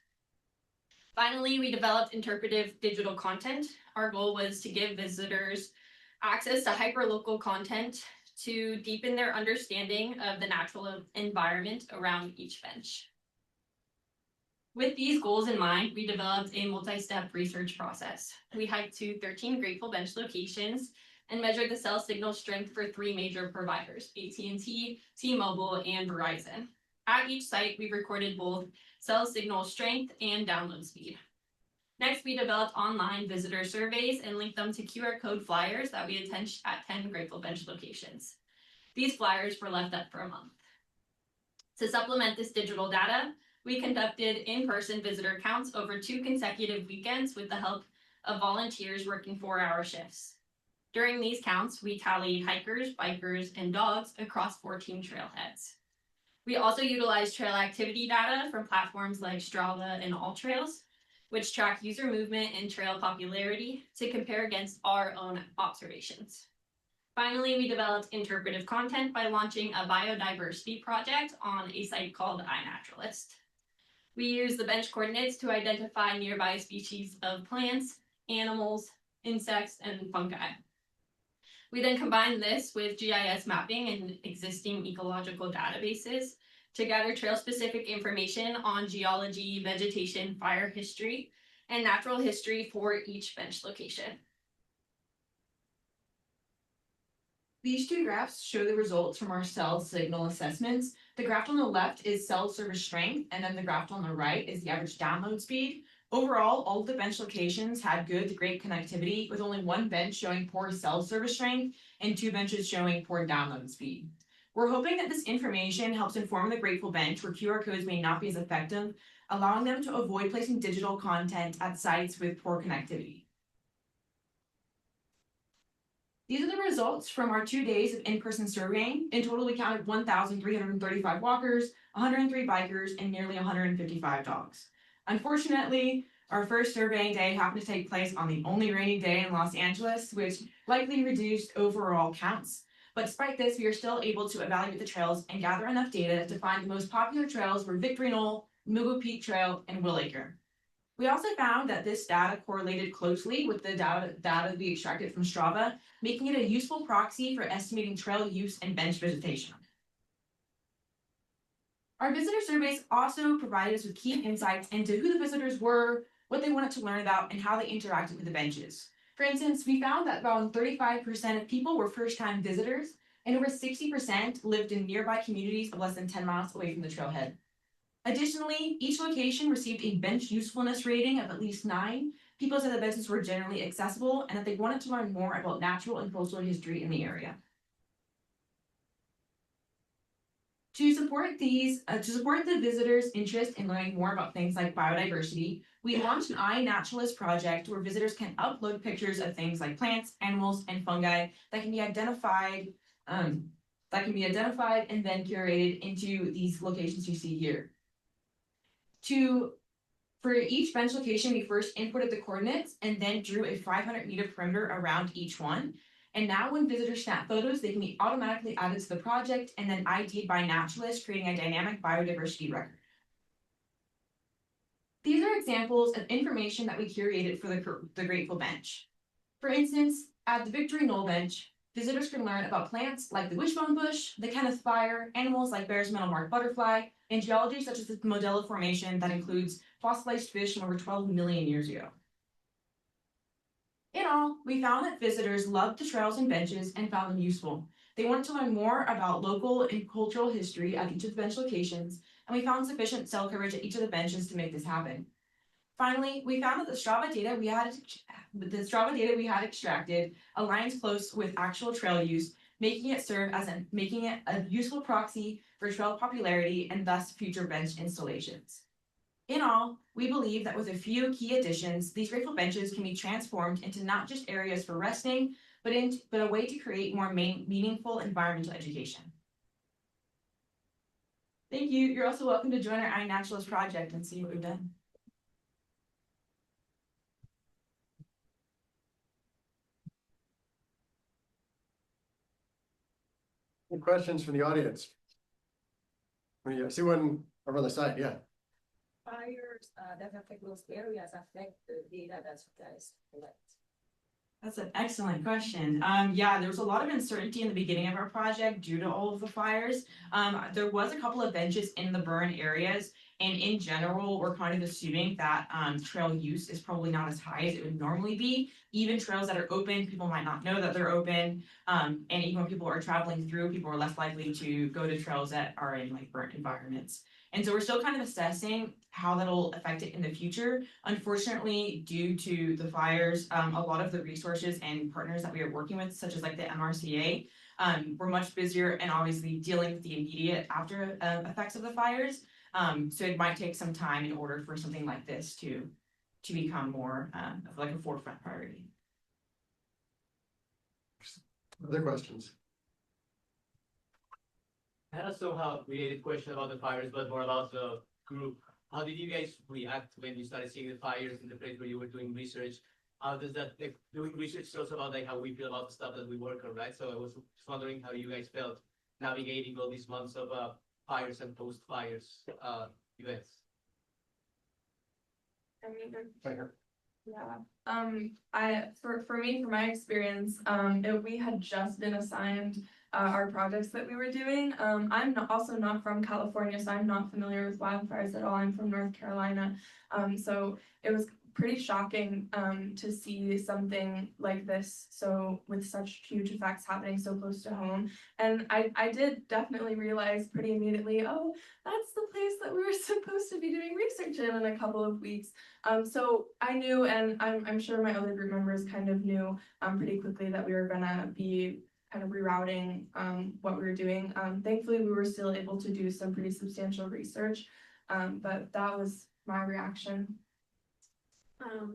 Finally, we developed interpretive digital content. Our goal was to give visitors access to hyperlocal content to deepen their understanding of the natural environment around each bench. With these goals in mind, we developed a multi-step research process. We hiked to 13 Grateful Bench locations and measured the cell signal strength for 3 major providers, AT&T, T-Mobile, and Verizon. At each site, we recorded both cell signal strength and download speed. Next, we developed online visitor surveys and linked them to QR code flyers that we attached at 10 Grateful Bench locations. These flyers were left up for a month. To supplement this digital data, we conducted in-person visitor counts over 2 consecutive weekends with the help of volunteers working 4-hour shifts. During these counts, we tallied hikers, bikers, and dogs across 14 trailheads. We also utilized trail activity data from platforms like Strava and AllTrails, which track user movement and trail popularity to compare against our own observations. Finally, we developed interpretive content by launching a biodiversity project on a site called iNaturalist. We used the bench coordinates to identify nearby species of plants, animals, insects, and fungi. We then combined this with GIS mapping and existing ecological databases to gather trail-specific information on geology, vegetation, fire history, and natural history for each bench location. These 2 graphs show the results from our cell signal assessments. The graph on the left is cell service strength, and then the graph on the right is the average download speed. Overall, all of the bench locations had good to great connectivity, with only 1 bench showing poor cell service strength and 2 benches showing poor download speed. We're hoping that this information helps inform the Grateful Bench where QR codes may not be as effective, allowing them to avoid placing digital content at sites with poor connectivity. These are the results from our 2 days of in-person surveying. In total, we counted 1,335 walkers, 103 bikers, and nearly 155 dogs. Unfortunately, our first surveying day happened to take place on the only rainy day in Los Angeles, which likely reduced overall counts. But despite this, we are still able to evaluate the trails and gather enough data to find the most popular trails were Victory Knoll, Mugu Peak Trail, and Willacre. We also found that this data correlated closely with the data we extracted from Strava, making it a useful proxy for estimating trail use and bench vegetation. Our visitor surveys also provided us with key insights into who the visitors were, what they wanted to learn about, and how they interacted with the benches. For instance, we found that around 35% of people were first-time visitors, and over 60% lived in nearby communities of less than 10 miles away from the trailhead. Additionally, each location received a bench usefulness rating of at least 9. People said the benches were generally accessible and that they wanted to learn more about natural and cultural history in the area. To support the visitors' interest in learning more about things like biodiversity, we launched an iNaturalist project where visitors can upload pictures of things like plants, animals, and fungi that can be identified and then curated into these locations you see here. For each bench location, we first inputted the coordinates and then drew a 500-meter perimeter around each one. And now when visitors snap photos, they can be automatically added to the project and then ID'd by naturalists, creating a dynamic biodiversity record. These are examples of information that we curated for the Grateful Bench. For instance, at the Victory Knoll Bench, visitors can learn about plants like the wishbone bush, the Kenneth fire, animals like Bear's metal-marked butterfly, and geology such as the Modella Formation that includes fossilized fish from over 12 million years ago. In all, we found that visitors loved the trails and benches and found them useful. They wanted to learn more about local and cultural history at each of the bench locations, and we found sufficient cell coverage at each of the benches to make this happen. Finally, we found that the Strava data we had extracted aligns close with actual trail use, making it a useful proxy for trail popularity and thus future bench installations. In all, we believe that with a few key additions, these grateful benches can be transformed into not just areas for resting, but a way to create more meaningful environmental education. Thank you. You're also welcome to join our iNaturalist project and see what we've done. Any questions from the audience? I see one over on the side, yeah. Fires that affect those areas affect the data that you guys collect. That's an excellent question. Yeah, there was a lot of uncertainty in the beginning of our project due to all of the fires. There was a couple of benches in the burn areas, and in general, we're kind of assuming that trail use is probably not as high as it would normally be. Even trails that are open, people might not know that they're open. And even when people are traveling through, people are less likely to go to trails that are in like burnt environments. And so we're still kind of assessing how that'll affect it in the future. Unfortunately, due to the fires, a lot of the resources and partners that we are working with, such as like the MRCA, we're much busier and obviously dealing with the immediate after effects of the fires. So it might take some time in order for something like this to become more of like a forefront priority. Other questions? I had a somehow related question about the fires, but more about the group. How did you guys react when you started seeing the fires in the place where you were doing research? How does that, like, doing research is also about like how we feel about the stuff that we work on, right? So I was just wondering how you guys felt navigating all these months of fires and post-fires events. Yeah. For me, from my experience, we had just been assigned our projects that we were doing. I'm also not from California, so I'm not familiar with wildfires at all. I'm from North Carolina. So it was pretty shocking to see something like this, so with such huge effects happening so close to home. And I did definitely realize pretty immediately, oh, that's the place that we were supposed to be doing research in a couple of weeks. So I knew, and I'm sure my other group members kind of knew pretty quickly that we were gonna be kind of rerouting what we were doing. Thankfully, we were still able to do some pretty substantial research, but that was my reaction.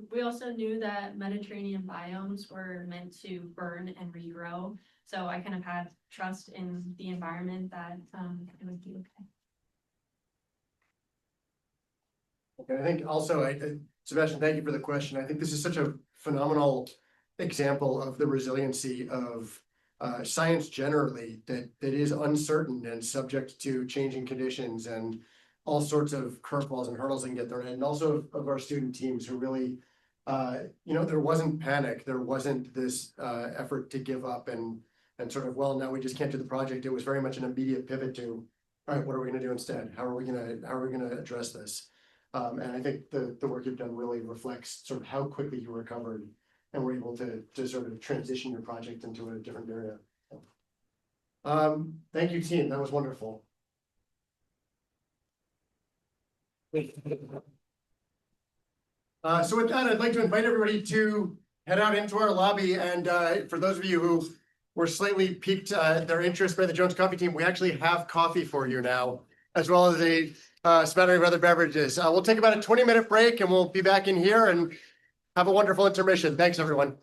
We also knew that Mediterranean biomes were meant to burn and regrow. So I kind of had trust in the environment that it would be okay. I think also, Sebastian, thank you for the question. I think this is such a phenomenal example of the resiliency of science generally, that is uncertain and subject to changing conditions. And all sorts of curveballs and hurdles that can get thrown in, and also of our student teams who really, there wasn't panic, there wasn't this effort to give up and sort of, well, now we just can't do the project. It was very much an immediate pivot to, all right, what are we gonna do instead? How are we gonna address this? And I think the work you've done really reflects sort of how quickly you recovered and were able to sort of transition your project into a different area. Thank you, team. That was wonderful. So with that, I'd like to invite everybody to head out into our lobby. And for those of you who were slightly piqued their interest by the Jones Coffee team, we actually have coffee for you now, as well as a smattering of other beverages. We'll take about a 20-minute break and we'll be back in here and have a wonderful intermission. Thanks, everyone.